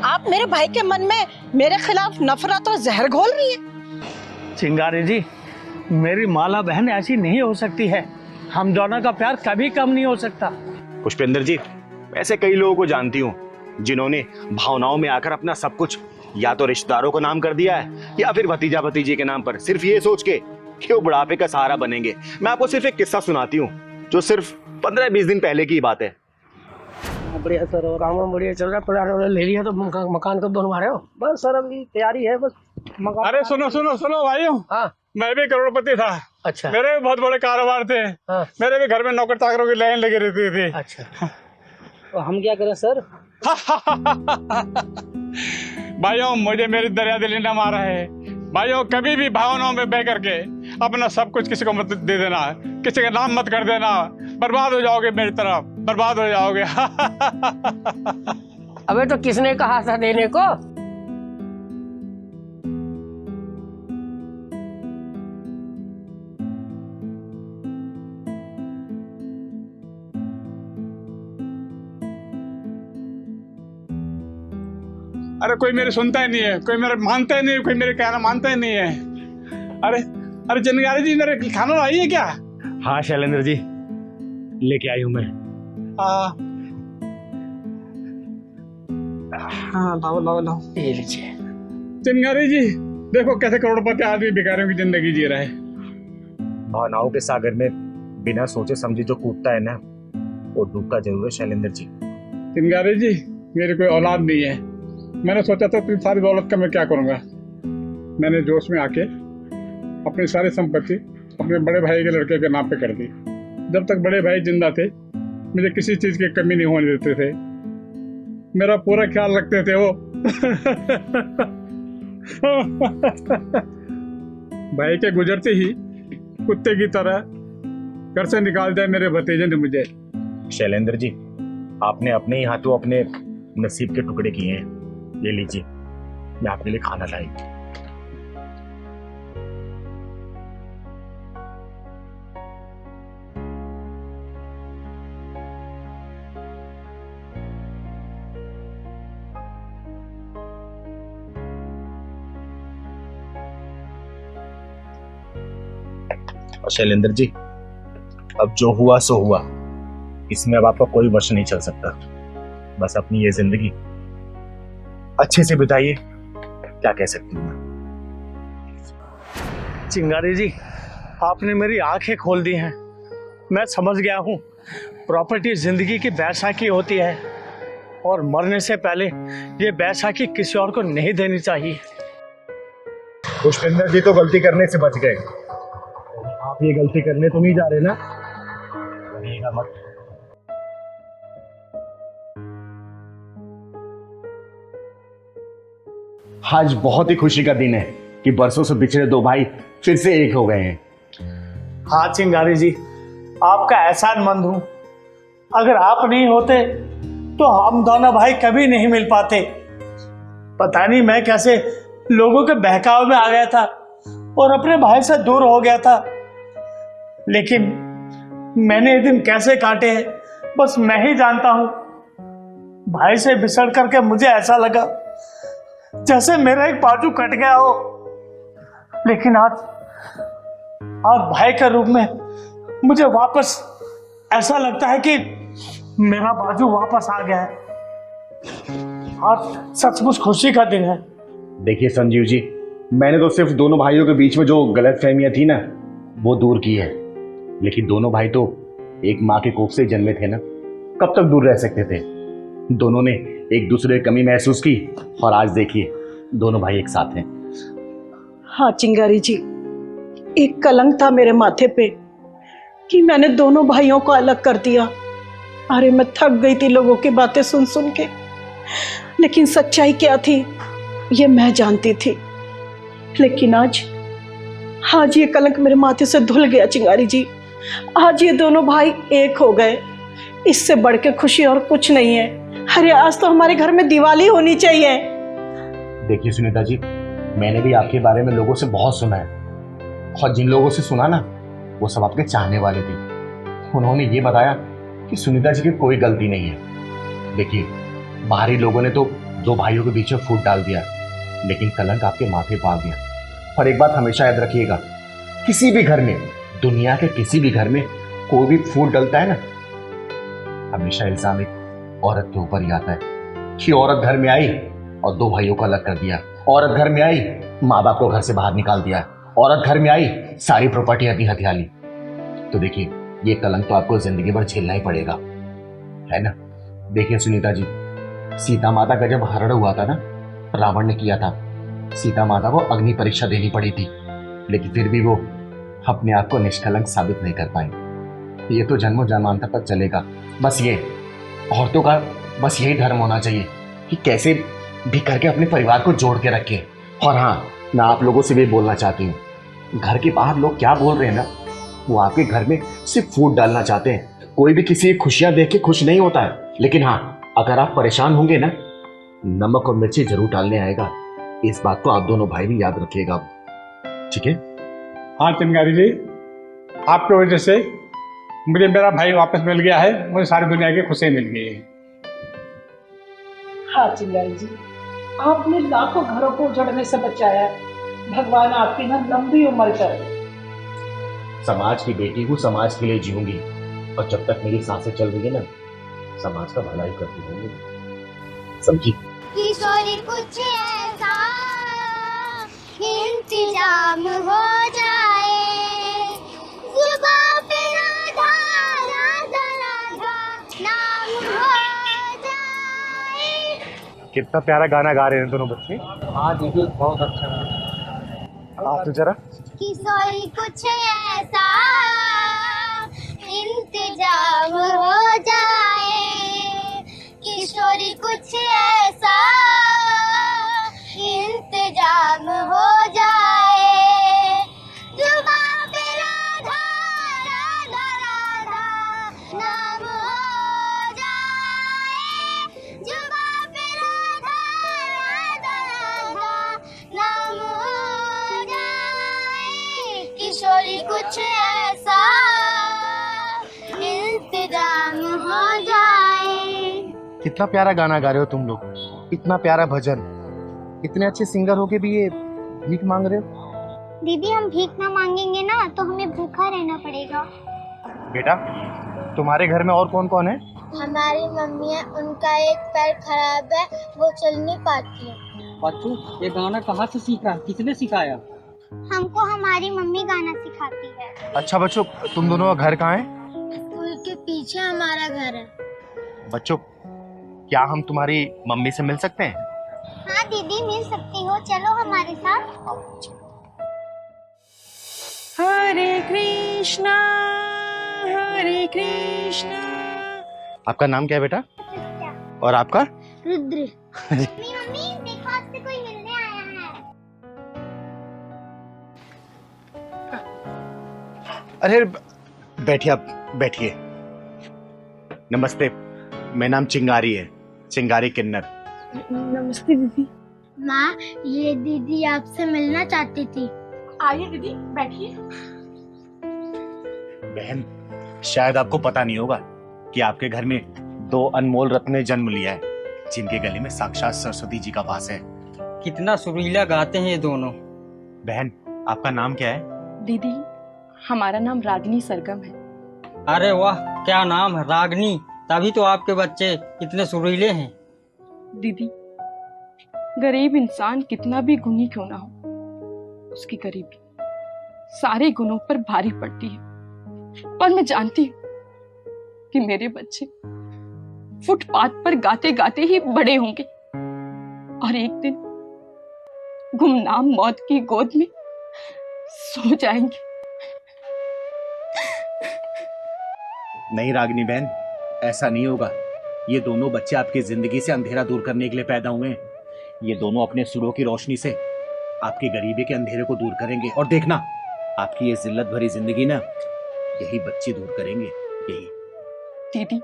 आप मेरे भाई के मन में मेरे खिलाफ नफरत और जहर घोल रही है। चिंगारी जी, मेरी माला बहन ऐसी नहीं हो सकती है, हम दोनों का प्यार कभी कम नहीं हो सकता। पुष्पेंद्र जी, ऐसे कई लोगों को जानती हूँ जिन्होंने भावनाओं में आकर अपना सब कुछ या तो रिश्तेदारों को नाम कर दिया है या फिर भतीजा भतीजे के नाम पर, सिर्फ ये सोच के कि वो बुढ़ापे का सहारा बनेंगे। मैं आपको सिर्फ एक किस्सा सुनाती हूँ जो सिर्फ 15-20 दिन पहले की बात है। बढ़िया सर, और काम बढ़िया चल रहा है। प्लाट ले लिया तो मकान कब बनवा रहे हो? बस सर अभी तैयारी है, बस मकान। अरे सुनो सुनो सुनो भाइयों, हाँ, मैं भी करोड़पति था। अच्छा। मेरे भी बहुत बड़े कारोबार थे। हाँ। मेरे भी घर में नौकर चाकरों की लाइन लगी रहती थी। अच्छा, तो हम क्या करें सर? भाइयों, मुझे मेरी दरिया दिली न मारा है। भाइयों, कभी भी भावनाओं में बह करके अपना सब कुछ किसी को मत दे देना, किसी का नाम मत कर देना, बर्बाद हो जाओगे, मेरी तरफ बर्बाद हो जाओगे। अबे तो किसने कहा था देने को? अरे कोई मेरे सुनता ही नहीं है, कोई मेरे मानता ही नहीं है, कोई मेरे कहना मानता ही नहीं है। अरे अरे चिंगारी जी, मेरे खाना लाई है क्या? हाँ शैलेंद्र जी, लेके आई हूँ मैं। हाँ लाओ लाओ लाओ। ये लीजिए। चिंगारी जी देखो कैसे करोड़पति आदमी भिखारियों की जिंदगी जी रहा है। भावनाओं के सागर में बिना सोचे समझे जो कूदता है ना, वो डूबता जरूर है शैलेंद्र जी। चिंगारी जी मेरी कोई औलाद नहीं है। मैंने सोचा था इतनी सारी दौलत का मैं क्या करूँगा। मैंने जोश में आके अपनी सारी संपत्ति अपने बड़े भाई के लड़के के नाम पे कर दी। जब तक बड़े भाई जिंदा थे मुझे किसी चीज़ की कमी नहीं होने देते थे, मेरा पूरा ख्याल रखते थे वो। भाई के गुजरते ही कुत्ते की तरह घर से निकाल दिया मेरे भतीजे ने मुझे। शैलेंद्र जी, आपने अपने ही हाथों अपने नसीब के टुकड़े किए हैं। ये लीजिए, मैं आपके लिए खाना लाई। और शैलेंद्र जी, अब जो हुआ सो हुआ, इसमें अब आपका कोई वश नहीं चल सकता। बस अपनी ये जिंदगी अच्छे से बिताइए, क्या कह सकती हूँ मैं। चिंगारी जी, आपने मेरी आंखें खोल दी हैं। मैं समझ गया हूँ प्रॉपर्टी जिंदगी की बैसाखी होती है और मरने से पहले ये बैसाखी किसी और को नहीं देनी चाहिए। पुष्पेंद्र जी तो गलती करने से बच गए, आप ये गलती करने तो नहीं जा रहे ना? करिएगा मत। आज बहुत ही खुशी का दिन है कि बरसों से बिछड़े दो भाई फिर से एक हो गए हैं। हाँ चिंगारी जी, आपका एहसानमंद हूँ। अगर आप नहीं होते तो हम दोनों भाई कभी नहीं मिल पाते। पता नहीं मैं कैसे लोगों के बहकाव में आ गया था और अपने भाई से दूर हो गया था, लेकिन मैंने ये दिन कैसे काटे हैं बस मैं ही जानता हूँ। भाई से बिछड़ करके मुझे ऐसा लगा जैसे मेरा एक बाजू कट गया हो, लेकिन आज भाई के रूप में मुझे वापस ऐसा लगता है कि मेरा बाजू वापस आ गया है। आज सचमुच खुशी का दिन है। देखिए संजीव जी, मैंने तो सिर्फ दोनों भाइयों के बीच में जो गलतफहमियां थी ना, वो दूर की है। लेकिन दोनों भाई तो एक माँ के कोख से जन्मे थे ना, कब तक दूर रह सकते थे। दोनों ने एक दूसरे की कमी महसूस की और आज देखिए दोनों भाई एक साथ हैं। हाँ चिंगारी जी, एक कलंक था मेरे माथे पे कि मैंने दोनों भाइयों को अलग कर दिया। अरे मैं थक गई थी लोगों की बातें सुन सुन के, लेकिन सच्चाई क्या थी ये मैं जानती थी। लेकिन आज ये कलंक मेरे माथे से धुल गया चिंगारी जी। आज ये दोनों भाई एक हो गए, इससे बढ़ के खुशी और कुछ नहीं है। अरे आज तो हमारे घर में दिवाली होनी चाहिए। देखिए सुनीता जी, मैंने भी आपके बारे में लोगों से बहुत सुना है, और जिन लोगों से सुना ना वो सब आपके चाहने वाले थे। उन्होंने ये बताया कि सुनीता जी की कोई गलती नहीं है। देखिए बाहरी लोगों ने तो दो भाइयों के बीच में फूट डाल दिया, लेकिन कलंक आपके माथे पा दिया। और एक बात हमेशा याद रखिएगा, किसी भी घर में, दुनिया के किसी भी घर में कोई भी फूट डलता है ना, हमेशा इल्जाम एक औरत के ऊपर ही आता है कि औरत घर में आई और दो भाइयों को अलग कर दिया, औरत घर में आई माँ बाप को घर से बाहर निकाल दिया, औरत घर में आई सारी प्रॉपर्टी अपनी हथिया ली। तो देखिए ये कलंक तो आपको जिंदगी भर झेलना ही पड़ेगा, है ना। देखिए सुनीता जी, सीता माता का जब हरण हुआ था ना, रावण ने किया था, सीता माता को अग्नि परीक्षा देनी पड़ी थी, लेकिन फिर भी वो अपने आप को निष्कलंक साबित नहीं कर पाई। ये तो जन्मों जन्मांतर तक चलेगा। बस ये औरतों का बस यही धर्म होना चाहिए कि कैसे भी करके अपने परिवार को जोड़ के रखें। और हाँ, मैं आप लोगों से भी बोलना चाहती हूँ, घर के बाहर लोग क्या बोल रहे हैं ना, वो आपके घर में सिर्फ फूट डालना चाहते हैं। कोई भी किसी की खुशियां देख के खुश नहीं होता है, लेकिन हाँ अगर आप परेशान होंगे ना, नमक और मिर्ची जरूर डालने आएगा। इस बात को आप दोनों भाई भी याद रखिएगा, ठीक है। हाँ चिंगारी जी, आपकी वजह से मुझे मेरा भाई वापस मिल गया है, मुझे सारी दुनिया की खुशी मिल गई है। हाँ चिंगारी जी, आपने लाखों घरों को उजड़ने से बचाया। भगवान आपकी ना लंबी उम्र करे। समाज की बेटी हूँ, समाज के लिए जीऊंगी, और जब तक मेरी सांसें चल रही है ना, समाज का भला ही करती रहूंगी, समझी? किशोरी कुछ ऐसा इंतजाम हो जाए, जुबां पे राधा राधा राधा नाम हो जाए। कितना प्यारा गाना गा रहे हैं दोनों बच्चे। हाँ दीदी बहुत अच्छा है। आप तो जरा। किशोरी कुछ ऐसा इंतजाम हो जाए, किशोरी कुछ ऐसा इंतजाम हो जाए, जुबां पे राधा राधा राधा नाम हो जाए, जुबां पे राधा राधा राधा नाम हो जाए, किशोरी कुछ ऐसा इंतजाम हो जाए। कितना प्यारा गाना गा रहे हो तुम लोग, इतना प्यारा भजन। इतने अच्छे सिंगर हो के भी ये भीख मांग रहे हो। दीदी हम भीख ना मांगेंगे ना तो हमें भूखा रहना पड़ेगा। बेटा तुम्हारे घर में और कौन कौन है? हमारी मम्मी है, उनका एक पैर खराब है, वो चल नहीं पाती है। बच्चों ये गाना कहाँ से सीखा, किसने सिखाया? हमको हमारी मम्मी गाना सिखाती है। अच्छा बच्चों तुम दोनों का घर कहाँ है? स्कूल के पीछे हमारा घर है। बच्चों क्या हम तुम्हारी मम्मी से मिल सकते हैं? हाँ दीदी मिल सकती हो, चलो हमारे साथ। हरे कृष्णा हरे कृष्णा। आपका नाम क्या है बेटा? और आपका? रुद्र। मम्मी देखो आपसे कोई मिलने आया है। अरे बैठिए, आप बैठिए। नमस्ते, मेरा नाम चिंगारी है, चिंगारी किन्नर। नमस्ते दीदी। माँ ये दीदी आपसे मिलना चाहती थी। आइए दीदी बैठिए। बहन शायद आपको पता नहीं होगा कि आपके घर में दो अनमोल रत्न ने जन्म लिया है, जिनके गले में साक्षात सरस्वती जी का वास है। कितना सुरीला गाते हैं ये दोनों। बहन आपका नाम क्या है? दीदी हमारा नाम रागिनी सरगम है। अरे वाह क्या नाम है, रागनी। तभी तो आपके बच्चे इतने सुरीले हैं। दीदी गरीब इंसान कितना भी गुणी क्यों ना हो, उसकी गरीबी सारे गुणों पर भारी पड़ती है। और मैं जानती हूँ कि मेरे बच्चे फुटपाथ पर गाते गाते ही बड़े होंगे और एक दिन गुमनाम मौत की गोद में सो जाएंगे। नहीं रागिनी बहन, ऐसा नहीं होगा। ये दोनों बच्चे आपकी जिंदगी से अंधेरा दूर करने के लिए पैदा हुए हैं। ये दोनों अपने सुरों की रोशनी से आपकी गरीबी के अंधेरे को दूर करेंगे, और देखना आपकी ये जिल्लत भरी जिंदगी ना यही बच्चे दूर करेंगे। यही। दीदी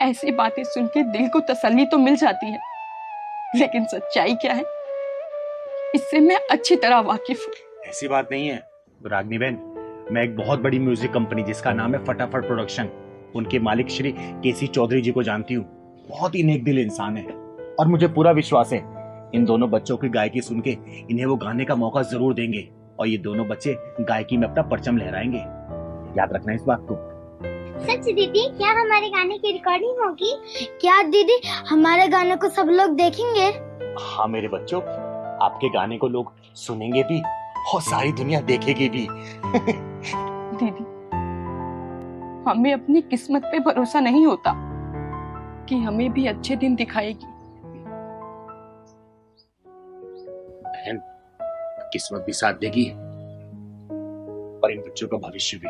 ऐसी बातें सुन के दिल को तसल्ली तो मिल जाती है, लेकिन सच्चाई क्या है इससे मैं अच्छी तरह वाकिफ हूँ। ऐसी बात नहीं है रागिनी बहन, मैं एक बहुत बड़ी म्यूजिक कंपनी जिसका नाम है फटाफट प्रोडक्शन, उनके मालिक श्री केसी चौधरी जी को जानती हूँ। बहुत ही नेक दिल इंसान है, और मुझे पूरा विश्वास है इन दोनों बच्चों की गायकी सुन के इन्हें वो गाने का मौका जरूर देंगे, और ये दोनों बच्चे गायकी में अपना परचम लहराएंगे। याद रखना इस बात को। सच दीदी, क्या हमारे गाने की रिकॉर्डिंग होगी? क्या दीदी हमारे गाने को सब लोग देखेंगे? हाँ मेरे बच्चों, आपके गाने को लोग सुनेंगे भी और सारी दुनिया देखेगी भी। दीदी हमें अपनी किस्मत पे भरोसा नहीं होता कि हमें भी अच्छे दिन दिखाएगी। बहन किस्मत भी साथ देगी और इन बच्चों का भविष्य भी।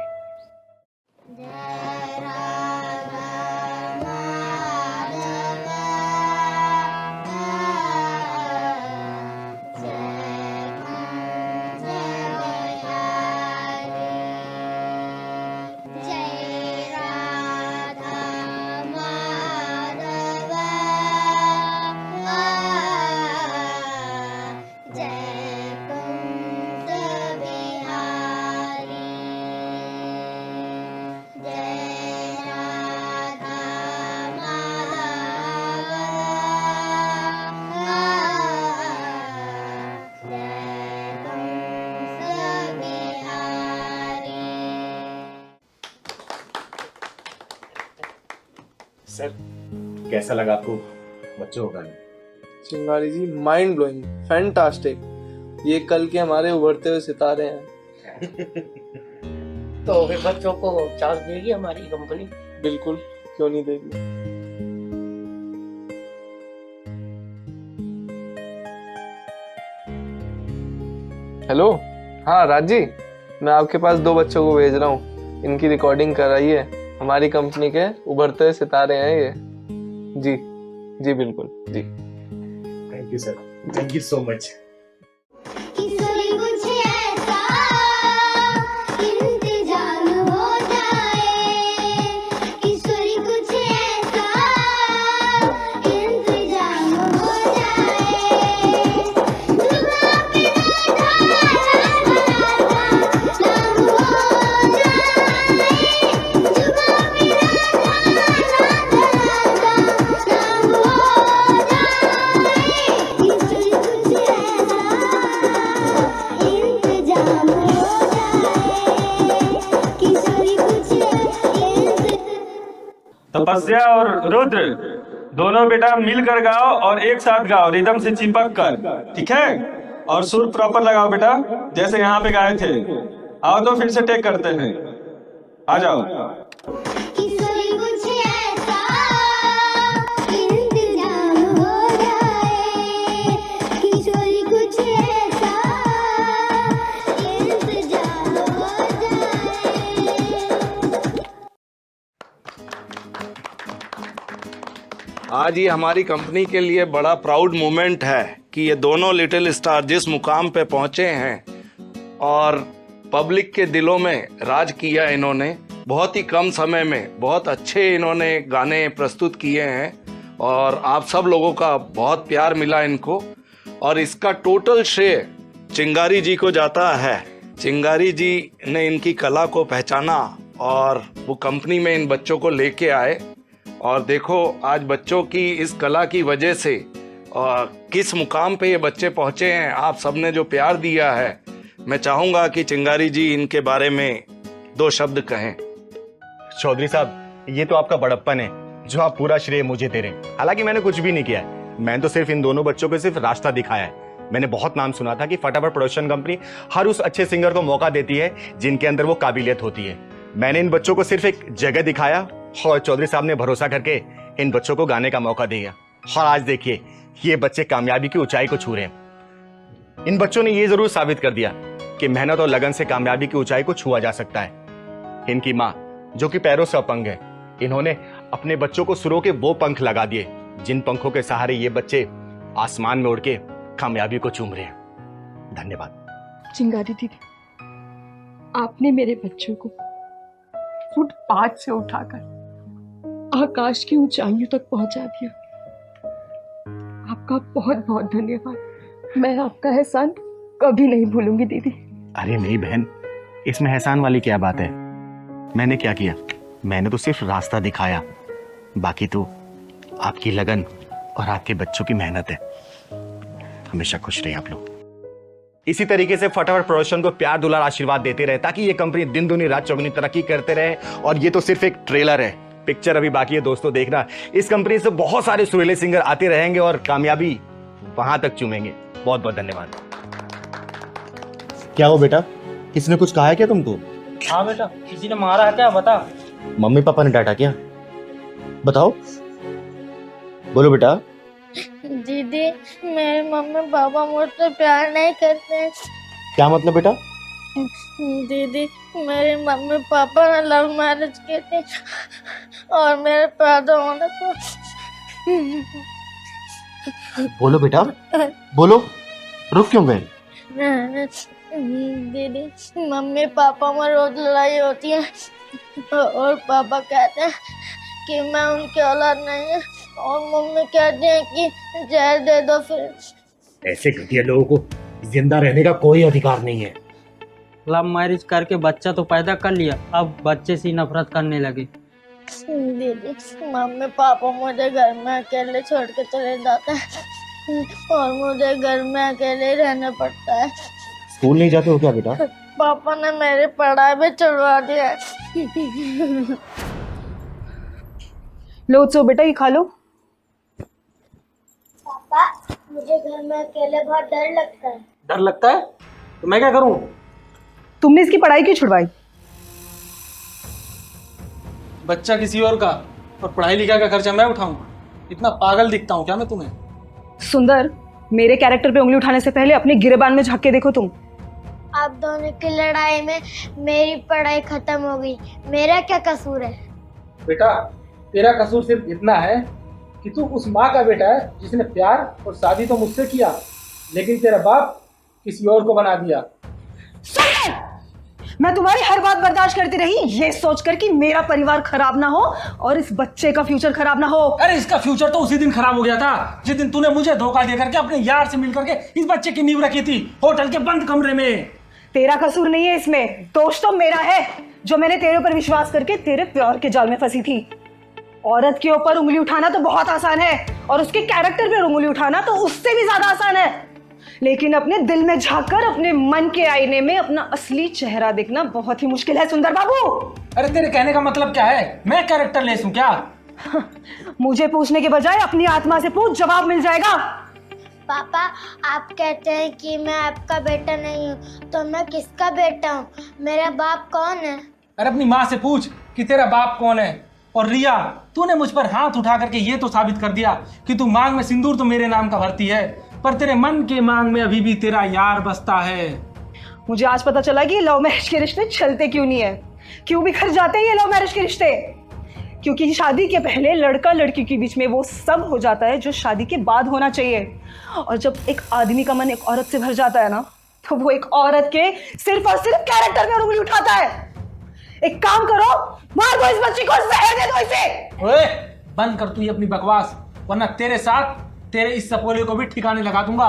सर कैसा लगा आपको बच्चों का गाना? चिंगारी जी माइंड ब्लोइंग, फैंटास्टिक। ये कल के हमारे उभरते हुए सितारे हैं। तो फिर बच्चों को चांस देगी हमारी कंपनी? बिल्कुल, क्यों नहीं देगी। हेलो, हाँ राज जी, मैं आपके पास 2 बच्चों को भेज रहा हूँ। इनकी रिकॉर्डिंग कराइए। हमारी कंपनी के उभरते हुए सितारे हैं ये। जी जी बिल्कुल जी। Thank you sir, thank you so much. Tapasya और रुद्र दोनों बेटा मिलकर गाओ और एक साथ गाओ, रिदम से चिपक कर, ठीक है? और सुर प्रॉपर लगाओ बेटा, जैसे यहाँ पे गाए थे। आओ तो फिर से टेक करते हैं, आ जाओ। आज ये हमारी कंपनी के लिए बड़ा प्राउड मोमेंट है कि ये दोनों लिटिल स्टार जिस मुकाम पे पहुंचे हैं और पब्लिक के दिलों में राज किया इन्होंने। बहुत ही कम समय में बहुत अच्छे इन्होंने गाने प्रस्तुत किए हैं और आप सब लोगों का बहुत प्यार मिला इनको, और इसका टोटल श्रेय चिंगारी जी को जाता है। चिंगारी जी ने इनकी कला को पहचाना और वो कंपनी में इन बच्चों को लेके आए, और देखो आज बच्चों की इस कला की वजह से किस मुकाम पे ये बच्चे पहुंचे हैं। आप सबने जो प्यार दिया है, मैं चाहूंगा कि चिंगारी जी इनके बारे में 2 शब्द कहें। चौधरी साहब, ये तो आपका बड़प्पन है जो आप पूरा श्रेय मुझे दे रहे हैं। हालांकि मैंने कुछ भी नहीं किया है, मैंने तो सिर्फ इन दोनों बच्चों को सिर्फ रास्ता दिखाया है। मैंने बहुत नाम सुना था कि फटाफट प्रोडक्शन कंपनी हर उस अच्छे सिंगर को मौका देती है जिनके अंदर वो काबिलियत होती है। मैंने इन बच्चों को सिर्फ एक जगह दिखाया और चौधरी साहब ने भरोसा करके इन बच्चों को गाने का मौका दिया, और आज देखिए ये बच्चे कामयाबी की ऊंचाई को छू रहे हैं। इन बच्चों ने ये जरूर साबित कर दिया कि मेहनत और लगन से कामयाबी की ऊंचाई को छुआ जा सकता है। इनकी माँ जो कि पैरों से अपंग है, इन्होंने अपने बच्चों को सुरों के वो पंख लगा दिए जिन पंखों के सहारे ये बच्चे आसमान में उड़ के कामयाबी को चूम रहे हैं। धन्यवाद। चिंगारी दीदी, आपने मेरे बच्चों को फुटपाथ से उठाकर आकाश की ऊंचाइयों तक पहुंचा दिया। आपका बहुत बहुत धन्यवाद। मैं आपका एहसान कभी नहीं भूलूंगी दीदी। अरे नहीं बहन, इसमें एहसान वाली क्या बात है। मैंने क्या किया, मैंने तो सिर्फ रास्ता दिखाया, बाकी तो आपकी लगन और आपके बच्चों की मेहनत है। हमेशा खुश रहिए आप लोग। इसी तरीके से फटाफट प्रोडक्शन को प्यार दुलार आशीर्वाद देते रहे ताकि ये कंपनी दिन दुनी रात चौगुनी तरक्की करते रहे। और ये तो सिर्फ एक ट्रेलर है, पिक्चर अभी बाकी है दोस्तों देखना। इस कंपनी से बहुत सारे सुरीले सिंगर आते रहेंगे और कामयाबी वहां तक चूमेंगे। बहुत बहुत धन्यवाद। क्या हो बेटा, किसने कुछ कहा है क्या तुमको? हाँ बेटा, किसी ने मारा है क्या, बता। मम्मी पापा ने डांटा क्या, बताओ, बोलो बेटा। दीदी, मेरे मम्मी पापा मुझसे प्यार नहीं करते। क्या मतलब बेटा? दीदी, मेरे मम्मी पापा ने लव मैरिज की थी और मेरे पैदा होने पर। बोलो बेटा, बोलो, रुक क्यों गए? दीदी, मम्मी पापा में रोज लड़ाई होती है और पापा कहते हैं कि मैं उनकी औलाद नहीं है, और मम्मी कहती है कि जहर दे दो। फिर ऐसे घटिया लोगों को जिंदा रहने का कोई अधिकार नहीं है। लव मैरिज करके बच्चा तो पैदा कर लिया, अब बच्चे से नफरत करने लगे। दीदी, मम्मी पापा मुझे घर में अकेले छोड़ के चले जाते हैं और मुझे घर में अकेले रहना पड़ता है। स्कूल नहीं जाते हो क्या बेटा? पापा ने मेरी पढ़ाई भी छुड़वा दिया है। लो उत्सव बेटा, ये खा लो। पापा मुझे घर में अकेले बहुत डर लगता है। डर लगता है तो मैं क्या करूं? तुमने इसकी पढ़ाई क्यों छुड़वाई? बच्चा किसी और का और पढ़ाई लिखाई का खर्चा मैं उठाऊंगा? इतना पागल दिखता हूँ क्या मैं तुम्हें? सुंदर, मेरे कैरेक्टर पे उंगली उठाने से पहले अपने गिरेबान में झांक के देखो तुम। आप दोनों की लड़ाई में मेरी पढ़ाई खत्म हो गई, मेरा क्या कसूर है? बेटा तेरा कसूर सिर्फ इतना है कि तू उस माँ का बेटा है जिसने प्यार और शादी तो मुझसे किया, लेकिन तेरा बाप किसी और को बना दिया। मैं तुम्हारी हर बात बर्दाश्त करती रही, ये सोचकर कि मेरा परिवार खराब ना हो और इस बच्चे का फ्यूचर खराब ना हो। अरे इसका फ्यूचर तो उसी दिन खराब हो गया था जिस दिन तूने मुझे धोखा दे करके अपने यार से मिल करके इस बच्चे की नींव रखी थी होटल के बंद कमरे में। तेरा कसूर नहीं है इसमें, दोष तो मेरा है जो मैंने तेरे ऊपर विश्वास करके तेरे प्यार के जाल में फंसी थी। औरत के ऊपर उंगली उठाना तो बहुत आसान है और उसके कैरेक्टर पर उंगली उठाना तो उससे भी ज्यादा आसान है, लेकिन अपने दिल में झांककर अपने मन के आईने में अपना असली चेहरा देखना बहुत ही मुश्किल है सुंदर बाबू। अरे तेरे कहने का मतलब क्या है? मैं कैरेक्टर लेस हूं क्या? मुझे पूछने के बजाय अपनी आत्मा से पूछ, जवाब मिल जाएगा। पापा आप कहते हैं कि मैं आपका बेटा नहीं हूँ, तो मैं किसका बेटा हूँ? मेरा बाप कौन है? अरे अपनी माँ से पूछ कि तेरा बाप कौन है। और रिया, तूने मुझ पर हाथ उठा करके ये तो साबित कर दिया कि तू मांग में सिंदूर तो मेरे नाम का भरती है, पर तेरे मन के मांग में अभी भी तेरा यार बसता है। मुझे आज पता चला कि लव मैरिज के रिश्ते चलते क्यों नहीं है, क्यों बिखर जाते हैं ये लव मैरिज के रिश्ते। क्योंकि शादी के पहले लड़का लड़की के बीच में वो सब हो जाता है जो शादी के बाद होना चाहिए, और जब एक आदमी का मन एक औरत से भर जाता है ना, तो वो एक औरत के सिर्फ और सिर्फ कैरेक्टर में उंगली उठाता है। एक काम करो, मार दो इस बच्ची को, जहर दे दो इसे। ओए बंद कर तू ये अपनी बकवास, वरना तेरे साथ तेरे इस सपोले को भी ठिकाने लगा दूंगा।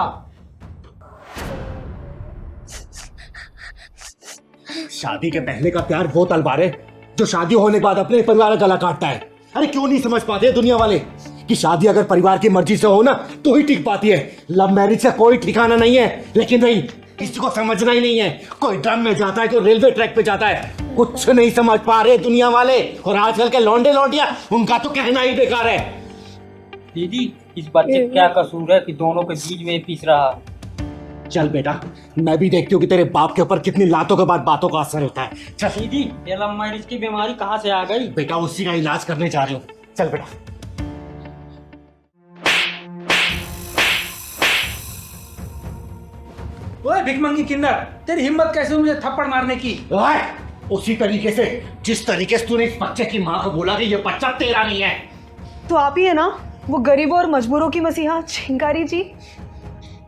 शादी के पहले का प्यार वो तलवार है जो शादी होने के बाद अपने परिवार का गला काटता है। अरे क्यों नहीं समझ पाते दुनिया वाले कि शादी अगर परिवार की मर्जी से हो ना तो ही टिक पाती है, लव मैरिज का कोई ठिकाना नहीं है। लेकिन नहीं, किसी को समझना ही नहीं है। कोई ड्रम में जाता है, कोई रेलवे ट्रैक पे जाता है, कुछ नहीं समझ पा रहे दुनिया वाले। और आजकल के लौंडे लौंडिया, उनका तो कहना ही बेकार है। दीदी इस बच्चे का क्या कसूर है कि दोनों के बीच में पीस रहा? चल बेटा, मैं भी देखती हूँ कि तेरे बाप के ऊपर कितनी लातों के बाद बातों का असर होता है। चल दीदी, ये लव मैरिज की बीमारी कहाँ से आ गई? बेटा उसी का इलाज करने जा रहे हो, चल बेटा। ओए भिखमंगी किन्नर, तेरी हिम्मत कैसे हुई मुझे थप्पड़ मारने की? ओए, उसी तरीके से जिस तरीके से तूने इस बच्चे की माँ को बोला कि ये बच्चा तेरा नहीं है। तो आप ही है ना वो गरीबों और मजबूरों की मसीहा चिंगारी जी?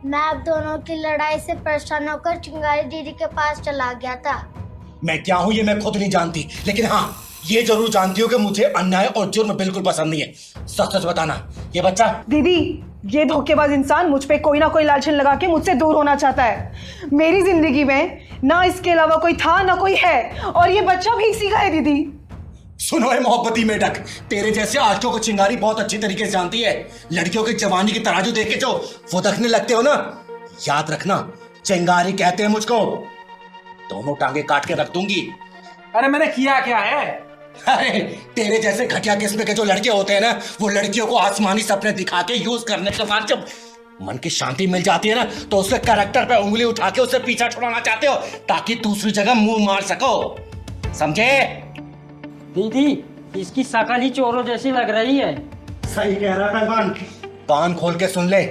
मैं आप दोनों की लड़ाई से परेशान होकर चिंगारी दीदी के पास चला गया था। मैं क्या हूँ ये मैं खुद नहीं जानती, लेकिन हाँ ये जरूर जानती हूँ कि मुझे अन्याय और जुर्म बिल्कुल पसंद नहीं है। सच सच बताना, ये बच्चा। दीदी, ये धोखेबाज इंसान मुझ पे कोई ना कोई लालचन लगा के मुझसे दूर होना चाहता है। मेरी जिंदगी में ना इसके अलावा कोई था ना कोई है, और ये बच्चा भी इसी का है। दीदी सुनो है मोहब्बती मेढक, तेरे जैसे आशिकों को चिंगारी बहुत अच्छी तरीके से जानती है। लड़कियों की जवानी की तराजू देख के जो फुदकने लगते हो ना, याद रखना चिंगारी कहते हैं मुझको। दोनों टांगे काट के रख दूंगी। अरे मैंने किया क्या है? अरे तेरे जैसे घटिया किस्म के जो लड़के होते हैं ना, वो लड़कियों को आसमानी सपने दिखा के यूज करने के बाद जब मन की शांति मिल जाती है ना, तो उसके कैरेक्टर पे उंगली उठा के उससे पीछा छुड़ाना चाहते हो ताकि दूसरी जगह मुंह मार सको, समझे? दीदी इसकी शकल ही चोरों जैसी लग रही है। सही कह रहा पहलवान, कान खोल के सुन ले,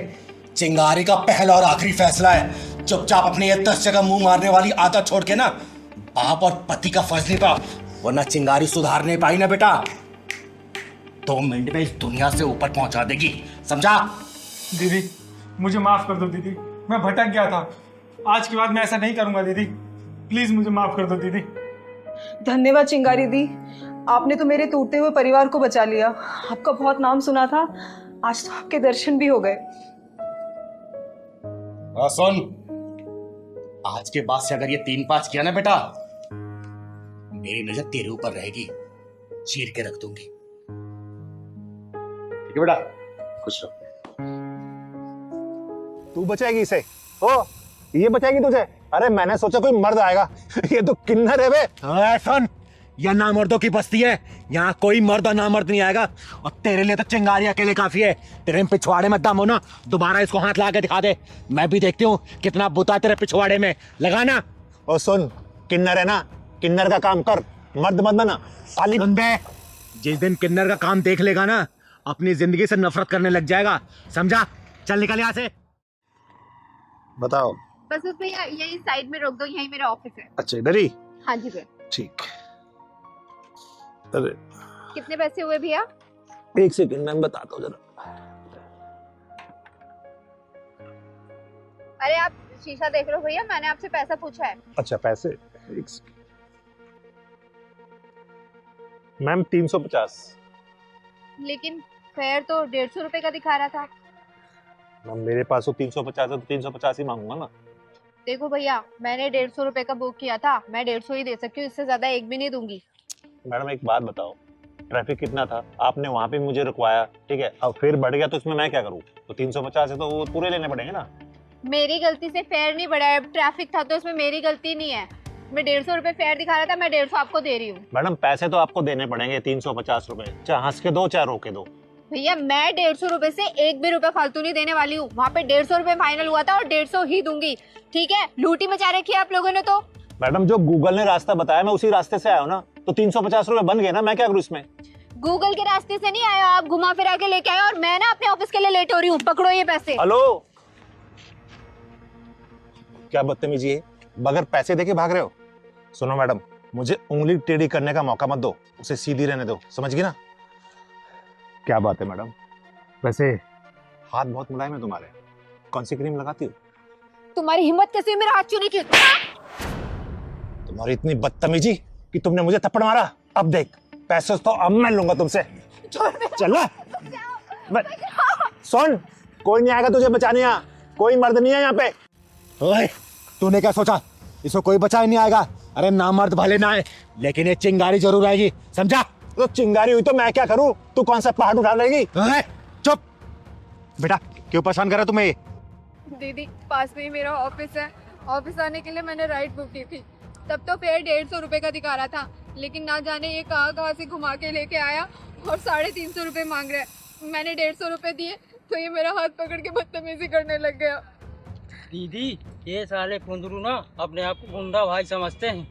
चिंगारी का पहला और आखिरी फैसला है। चुपचाप अपने ये 10 जगह मुंह मारने वाली आदत छोड़ के ना बाप और पति का फर्ज निभा, वरना चिंगारी सुधार नहीं पाई ना बेटा 2 मिनट में इस दुनिया से ऊपर पहुंचा देगी, समझा? दीदी मुझे माफ कर दो दीदी, मैं भटक गया था। आज के बाद मैं ऐसा नहीं करूंगा दीदी, प्लीज मुझे माफ कर दो दीदी। धन्यवाद चिंगारी दी, आपने तो मेरे टूटते हुए परिवार को बचा लिया। आपका बहुत नाम सुना था, आज तो आपके दर्शन भी हो गए। सुन, आज के बाद से अगर ये 3-5 किया ना बेटा, मेरी नजर तेरे ऊपर रहेगी, चीर के रख दूंगी। ठीक है बेटा, खुश रहो। तू बचाएगी इसे? ओ, ये बचाएगी तुझे? अरे मैंने सोचा कोई मर्द आएगा, ये तो किन्नर है बे। सुन, यह नामर्दों की बस्ती है, यहाँ कोई मर्द और नामर्द नहीं आएगा। और तेरे लिए तो चिंगारी अकेले काफी है। तेरे पिछवाड़े में दम हो ना, दोबारा इसको हाथ ला के दिखा दे, मैं भी देखती हूँ कितना बुता तेरे पिछवाड़े में लगाना। और सुन, किन्नर है ना, किन्नर का काम कर, मर्द मत बना साली। बंदे, जिस दिन किन्नर का काम देख लेगा ना, अपनी जिंदगी से नफरत करने लग जाएगा, समझा? चल निकल यहाँ से। बताओ। बस उसमें यही साइड में रोक दो, यही मेरा ऑफिस है। अच्छा, इधर ही? हाँ जी भैया। ठीक। अरे कितने पैसे हुए भैया? एक सेकंड, मैं बताता हूँ जरा। अरे आप शीशा देख रहे हो भैया, मैंने आपसे पैसा पूछा है। अच्छा, पैसे एक सेकंड। मैम 350। लेकिन फेयर तो 150 रुपए का दिखा रहा था। मैम मेरे पास तो 350 है, तो 350 ही मांगूंगा ना। देखो भैया, मैंने 150 रुपए का बुक किया था, मैं 150 ही दे सकती हूँ, इससे ज्यादा एक भी नहीं दूंगी। मैडम एक बात बताओ, ट्रैफिक कितना था, आपने वहाँ पे मुझे रुकवाया, ठीक है, अब फिर बढ़ गया तो इसमें मैं क्या करूँ? तो 350 है तो वो पूरे लेने पड़ेंगे ना। मेरी गलती से फेयर नहीं बढ़ा है, ट्रैफिक था तो इसमें मेरी गलती नहीं है। मैं 150 रुपए फेयर दिखा रहा था, मैं 150 आपको दे रही हूँ। मैडम पैसे तो आपको देने पड़ेंगे 350 रुपए, चाहे हंस के दो चाहे रो के दो। भैया मैं 150 रुपए से एक भी रुपए फालतू नहीं देने वाली हूँ। वहाँ पे 150 रुपए फाइनल हुआ था और 150 ही दूंगी, ठीक है? लूटी मचा रखी है आप लोगों ने तो। मैडम जो गूगल ने रास्ता बताया मैं उसी रास्ते से आया हूँ ना, तो 350 रुपए बन गए ना, मैं क्या करूँ इसमें? गूगल के रास्ते से नहीं आए हो आप, घुमा फिरा के लेके आए और मैं ना अपने ऑफिस के लिए लेट हो रही हूँ। पकड़ो ये पैसे। हेलो, क्या बदतमीजी है, बगैर पैसे देके भाग रहे हो? सुनो मैडम, मुझे उंगली टेढ़ी करने का मौका मत दो, उसे सीधी रहने दो, समझ गई ना? क्या बात है मैडम, वैसे हाथ बहुत मुलायम है तुम्हारे, कौन सी क्रीम लगाती हो? तुम्हारी हिम्मत कैसे मेरा हाथ छूने की? तुम्हारी इतनी बदतमीजी कि तुमने मुझे थप्पड़ मारा। अब देख, पैसे तो अब मैं लूंगा तुमसे। चलो सुन, कोई नहीं आएगा तुझे बचाने, यहाँ कोई मर्द नहीं है यहाँ पे। ओए, तूने क्या सोचा इसको कोई बचा ही नहीं आएगा? अरे ना मर्द भले ना आए, लेकिन ये चिंगारी जरूर आएगी, समझा? तो चिंगारी हुई तो मैं क्या करूं? तू कौन सा पहाड़ उठा लेगी? चुप बेटा, क्यों परेशान कर रहा तुम्हें? दीदी पास में ही मेरा ऑफिस है, ऑफिस आने के लिए मैंने राइड बुक की थी, तब तो फेयर 150 रुपए का दिखा रहा था, लेकिन ना जाने ये कहाँ से घुमा के लेके आया और 350 रुपए मांग रहा है। मैंने 150 रुपए दिए तो ये मेरा हाथ पकड़ के बदतमीजी करने लग गया। दीदी ये साले कुंदरू ना अपने आप को गुंडा भाई समझते हैं।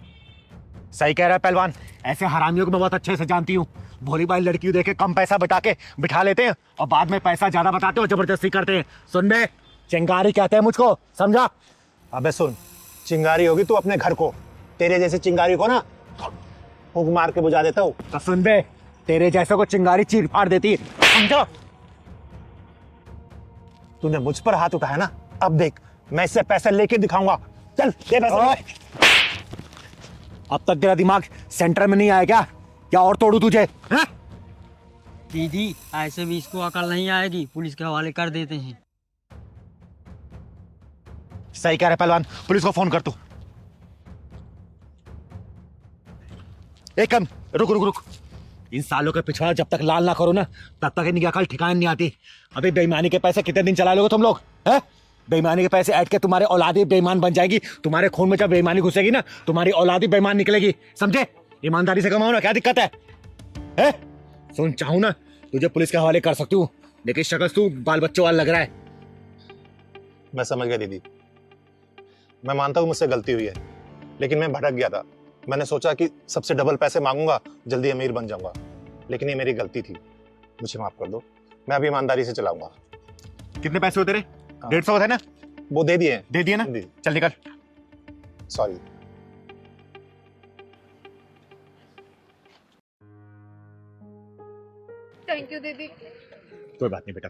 सही कह रहा है पहलवान, ऐसे हरामियों को मैं बहुत अच्छे से जानती हूँ। भोली भाई लड़की देखे कम पैसा बता के बिठा लेते हैं और बाद में पैसा ज्यादा बताते हो, जबरदस्ती करते हैं। सुन बे, चिंगारी कहते हैं मुझको, समझा? अबे सुन, चिंगारी होगी तू अपने घर को, तेरे जैसे चिंगारी को ना फूंक मार के बुझा देता हूँ। तो सुन बे, तेरे जैसे को चिंगारी चीर फाड़ देती है, समझो? तूने मुझ पर हाथ उठाया ना, अब देख मैं इससे पैसे लेके दिखाऊंगा। चल दे पैसे। अब तक तेरा दिमाग सेंटर में नहीं आया क्या? क्या और तोड़ू तुझे? है? दीदी ऐसे भी इसको अकल नहीं आएगी, पुलिस के हवाले कर देते हैं। सही कह रहे पहलवान, पुलिस को फोन कर तू। एक कम रुक रुक रुक, इन सालों के पिछवाड़ा जब तक लाल ना करो ना, तब तक इनकी अकल ठिकाने नहीं आती। अभी बेईमानी के पैसे कितने दिन चला लोगे तुम लोग? हैं? बेईमानी के पैसे ऐड के तुम्हारे औलादी बेईमान बन जाएगी। तुम्हारे खून में जब बेईमानी घुसेगी ना, तुम्हारी औलादी बेईमान निकलेगी, समझे? ईमानदारी से कमाओ ना, क्या दिक्कत है? सुन, चाहूं ना तुझे पुलिस के हवाले कर सकती हूँ, लेकिन शक्ल तू बाल बच्चों वाला लग रहा है। मैं समझ गया दीदी, मैं मानता हूँ मुझसे गलती हुई है, लेकिन मैं भटक गया था। मैंने सोचा कि सबसे डबल पैसे मांगूंगा, जल्दी अमीर बन जाऊंगा, लेकिन ये मेरी गलती थी, मुझे माफ कर दो। मैं अभी ईमानदारी से चलाऊंगा। कितने पैसे होते रहे? 150 है ना? वो दे दिए। दे दिए ना? चल निकल। सॉरी। थैंक यू दीदी। कोई बात नहीं बेटा,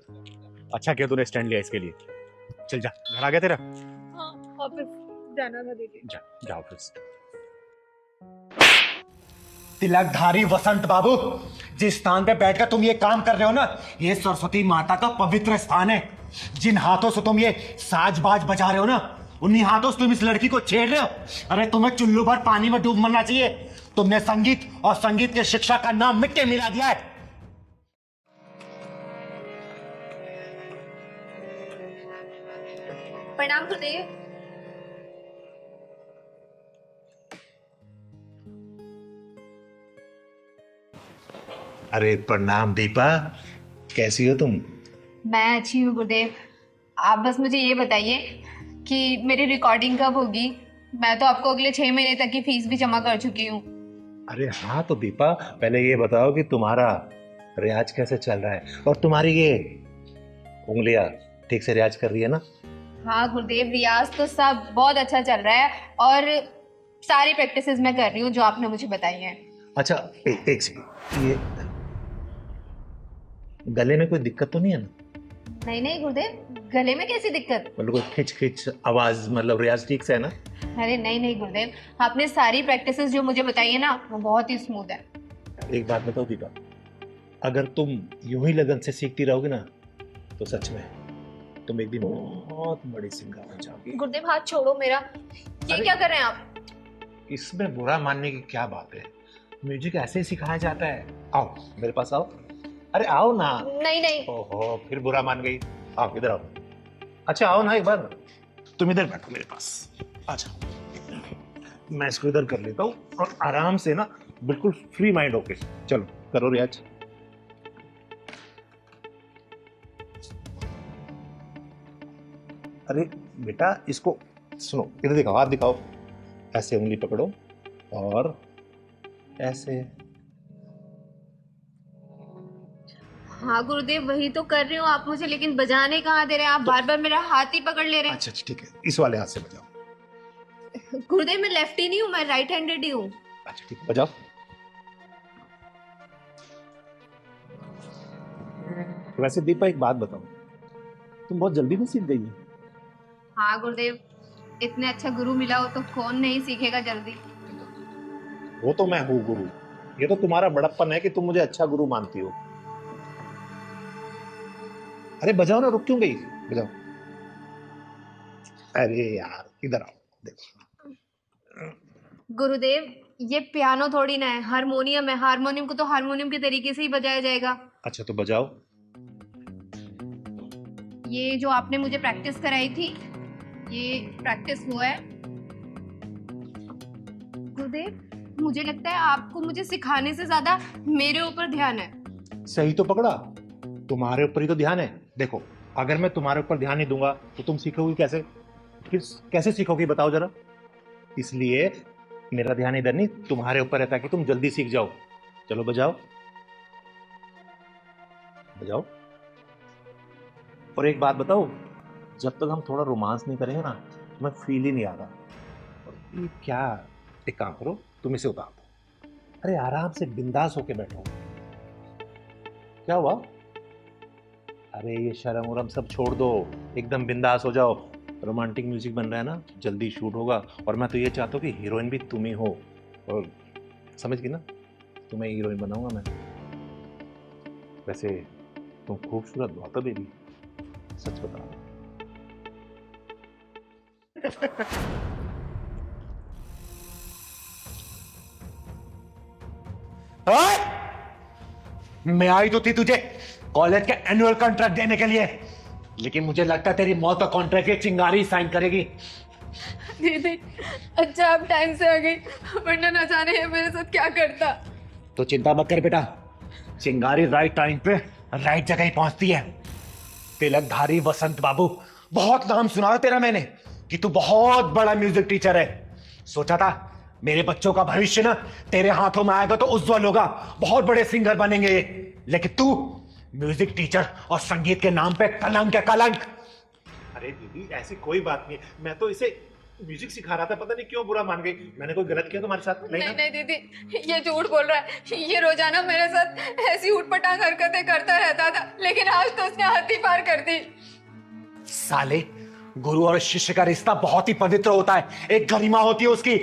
अच्छा किया तूने स्टैंड लिया इसके लिए। चल जा, घर आ गया तेरा? हाँ, ऑफिस जाना था दीदी। जा ऑफिस। तिलकधारी वसंत बाबू, जिस स्थान पे बैठकर तुम ये काम कर रहे हो ना, ये सरस्वती माता का पवित्र स्थान है। जिन हाथों से तुम ये साज-बाज बजा रहे हो ना, उन्हीं हाथों से तुम इस लड़की को छेड़ रहे हो। अरे तुम्हें चुल्लू भर पानी में डूब मरना चाहिए। तुमने संगीत और संगीत के शिक्षा का नाम मिट्टी मिला दिया है। प्रणाम गुरुदेव। अरे प्रणाम दीपा, कैसी हो तुम? मैं अच्छी हूँ गुरुदेव। आप बस मुझे ये बताइए कि मेरी रिकॉर्डिंग कब होगी। मैं तो आपको अगले 6 महीने तक की फीस भी जमा कर चुकी हूँ। अरे हाँ तो दीपा, पहले ये बताओ कि तुम्हारा रियाज कैसे चल रहा है, और तुम्हारी ये उंगलियां ठीक से रियाज कर रही है ना? हाँ गुरुदेव, रियाज तो सब बहुत अच्छा चल रहा है और सारी प्रैक्टिसेस मैं कर रही हूँ जो आपने मुझे बताई हैं। अच्छा एक सेकंड, ये गले में कोई दिक्कत तो नहीं है ना? नहीं नहीं गुरुदेव, गले में कैसी दिक्कत? मतलब कोई खिंच खिंच आवाज, मतलब रियाज ठीक से है ना? अरे नहीं नहीं गुरुदेव, आपने सारी प्रैक्टिसेस जो मुझे बताई है ना वो बहुत ही स्मूथ है। एक बात बताओ दीपा, अगर तुम यूं ही लगन से सीखती रहोगे ना तो सच में तुम एक दिन बहुत बड़ी सिंगर बन जाओगी। गुरुदेव हाथ छोड़ो मेरा, ये क्या कर रहे हैं आप? इसमें बुरा मानने की क्या बात है, म्यूजिक ऐसे ही सिखाया जाता है। आओ मेरे पास आओ, अरे आओ ना। नहीं नहीं। ओहो फिर बुरा मान गई, आओ इधर आओ। अच्छा आओ ना एक बार, तुम इधर बैठो मेरे पास, आ जाओ। मैं इसको इधर कर लेता हूँ और आराम से ना बिल्कुल फ्री माइंड होके चलो करो रियाज। अरे बेटा इसको सुनो, इधर दिखाओ, हाथ दिखाओ, ऐसे उंगली पकड़ो और ऐसे। हाँ गुरुदेव वही तो कर रही हूँ आप मुझे, लेकिन बजाने कहाँ दे रहे हैं आप? बार बार मेरा हाथ ही पकड़ ले रहे हैं। अच्छा ठीक है, इस वाले हाथ से बजाओ। गुरुदेव मैं लेफ्टी नहीं हूँ, मैं राइट हैंडेड ही हूँ। अच्छा ठीक है, बजाओ। वैसे दीपा एक बात बताओ, तुम बहुत जल्दी में सीख गई हो। हाँ गुरुदेव, इतने अच्छा गुरु मिला हो तो कौन नहीं सीखेगा जल्दी। वो तो मैं हूँ गुरु, ये तो तुम्हारा बड़प्पन है कि तुम मुझे अच्छा गुरु मानती हो। अरे बजाओ ना, रुक क्यों गई, बजाओ। अरे यार इधर आओ, देखो। गुरुदेव ये पियानो थोड़ी ना है, हारमोनियम है। हारमोनियम को तो हारमोनियम के तरीके से ही बजाया जाएगा। अच्छा तो बजाओ। ये जो आपने मुझे प्रैक्टिस कराई थी, ये प्रैक्टिस हुआ है। गुरुदेव मुझे लगता है आपको मुझे सिखाने से ज्यादा मेरे ऊपर ध्यान है। सही तो पकड़ा, तुम्हारे ऊपर ही तो ध्यान है। देखो अगर मैं तुम्हारे ऊपर ध्यान नहीं दूंगा तो तुम सीखोगी कैसे? फिर कैसे सीखोगी बताओ जरा। इसलिए मेरा ध्यान इधर नहीं, तुम्हारे ऊपर है, ताकि तुम जल्दी सीख जाओ। चलो बजाओ बजाओ। और एक बात बताओ, जब तक हम थोड़ा रोमांस नहीं करेंगे ना तो मैं फील ही नहीं आ रहा। और ये क्या, एक काम करो, तुम इसे उतार दो। अरे आराम से बिंदास होके बैठो। क्या हुआ? अरे ये शर्म वरम सब छोड़ दो, एकदम बिंदास हो जाओ। रोमांटिक म्यूजिक बन रहा है ना, जल्दी शूट होगा। और मैं तो ये चाहता हूँ कि हीरोइन भी तुम ही हो। और समझ गई ना, तुम्हें हीरोइन बनाऊंगा मैं। वैसे तुम खूबसूरत बहुत हो बेबी, सच बता। मैं आई तो थी तुझे कॉलेज के एनुअल कॉन्ट्रैक्ट देने के लिए, लेकिन मुझे लगता है तेरी मौत का कॉन्ट्रैक्ट ये चिंगारी साइन करेगी। दीदी अच्छा आप टाइम से आ गई, वरना न जाने ये मेरे साथ क्या करता। तो चिंता मत कर बेटा, चिंगारी राइट टाइम पे राइट जगह ही पहुंचती है। तिलकधारी वसंत बाबू, बहुत नाम सुना है तेरा मैंने कि तू बहुत बड़ा म्यूजिक टीचर है। सोचा था मेरे बच्चों का भविष्य ना तेरे हाथों में आएगा तो उज्जवल होगा, बहुत बड़े सिंगर बनेंगे ये। लेकिन तू म्यूजिक टीचर और संगीत के नाम पे कलंक है, कलंक। अरे दीदी ऐसी कोई बात नहीं, मैं तो इसे म्यूजिक सिखा रहा था, पता नहीं क्यों बुरा मान गई। मैंने कोई गलत किया तुम्हारे साथ? नहीं नहीं दीदी ये झूठ बोल रहा है। ये रोजाना मेरे साथ ऐसी उठपटांग हरकतें करता रहता था, लेकिन आज तो उसने हद ही पार कर दी। साले, गुरु और शिष्य का रिश्ता बहुत ही पवित्र होता है, एक गरिमा होती है उसकी।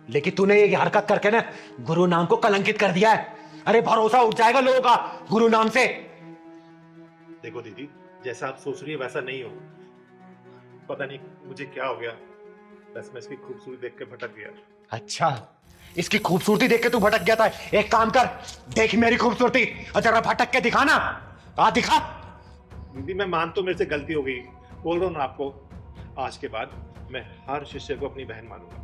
लेकिन तूने ये हरकत करके ना गुरु नाम को कलंकित कर दिया है। अरे भरोसा उठ जाएगा लोगों का गुरु नाम से। देखो दीदी, जैसा आप सोच रही है वैसा नहीं हो। पता नहीं मुझे क्या हो गया, बस मैं इसकी खूबसूरती देख के भटक गया। अच्छा, इसकी खूबसूरती देख के तू भटक गया था? एक काम कर, देख मेरी खूबसूरती और जरा भटक के दिखा ना। आ दिखा। दीदी मैं मान तो मेरे से गलती हो गई, बोल रहा हूँ ना आपको, आज के बाद मैं हर शिष्य को अपनी बहन मानूंगा।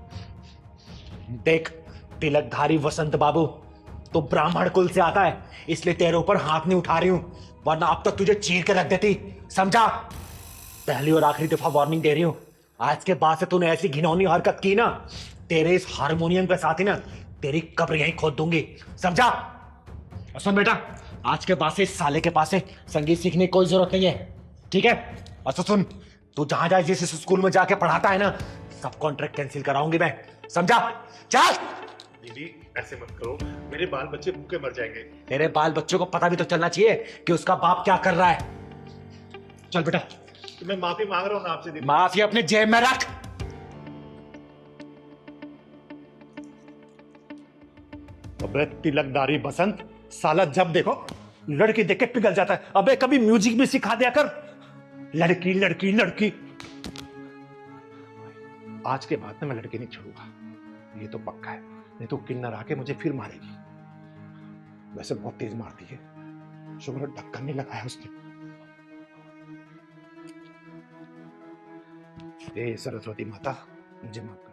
देख तिलकधारी वसंत बाबू, तो ब्राह्मण कुल से आता है, इसलिए तेरे ऊपर हाथ नहीं उठा रही हूं, वरना अब तक तुझे चीर के रख देती। समझा? पहली और आखिरी दफा वार्निंग दे रही हूं, आज के बाद से तूने ऐसी घिनौनी हरकत की ना, तेरे इस हारमोनियम के साथ ही ना तेरी कब्र यहीं खोद दूंगी। समझा? और सुन बेटा, आज के बाद से इस साले के पास से संगीत सीखने की कोई जरूरत नहीं है, ठीक है? और तो सुन, तू जहां जहां जिस स्कूल में जाके पढ़ाता है ना, सब कॉन्ट्रैक्ट कैंसिल कराऊंगी मैं। समझा? चल। दीदी ऐसे मत करो, मेरे बाल बच्चे भूखे मर जाएंगे। तेरे बाल बच्चों को पता भी तो चलना चाहिए कि उसका बाप क्या कर रहा है। चल बेटा। तो मैं माफी मांग रहा हूँ ना आपसे दीदी। माफी अपने जेब में रख। अबे तिलकदारी बसंत, साला जब देखो लड़की देख के पिघल जाता है। अबे कभी म्यूजिक भी सिखा दिया कर। लड़की लड़की लड़की। आज के बाद में मैं लड़की नहीं छोड़ूंगा, ये तो पक्का है, नहीं तो किन्नर आके मुझे फिर मारेगी। वैसे बहुत तेज मारती है, शुक्र ढक्कन नहीं लगाया उसने। ए सरस्वती माता, मुझे माफ कर।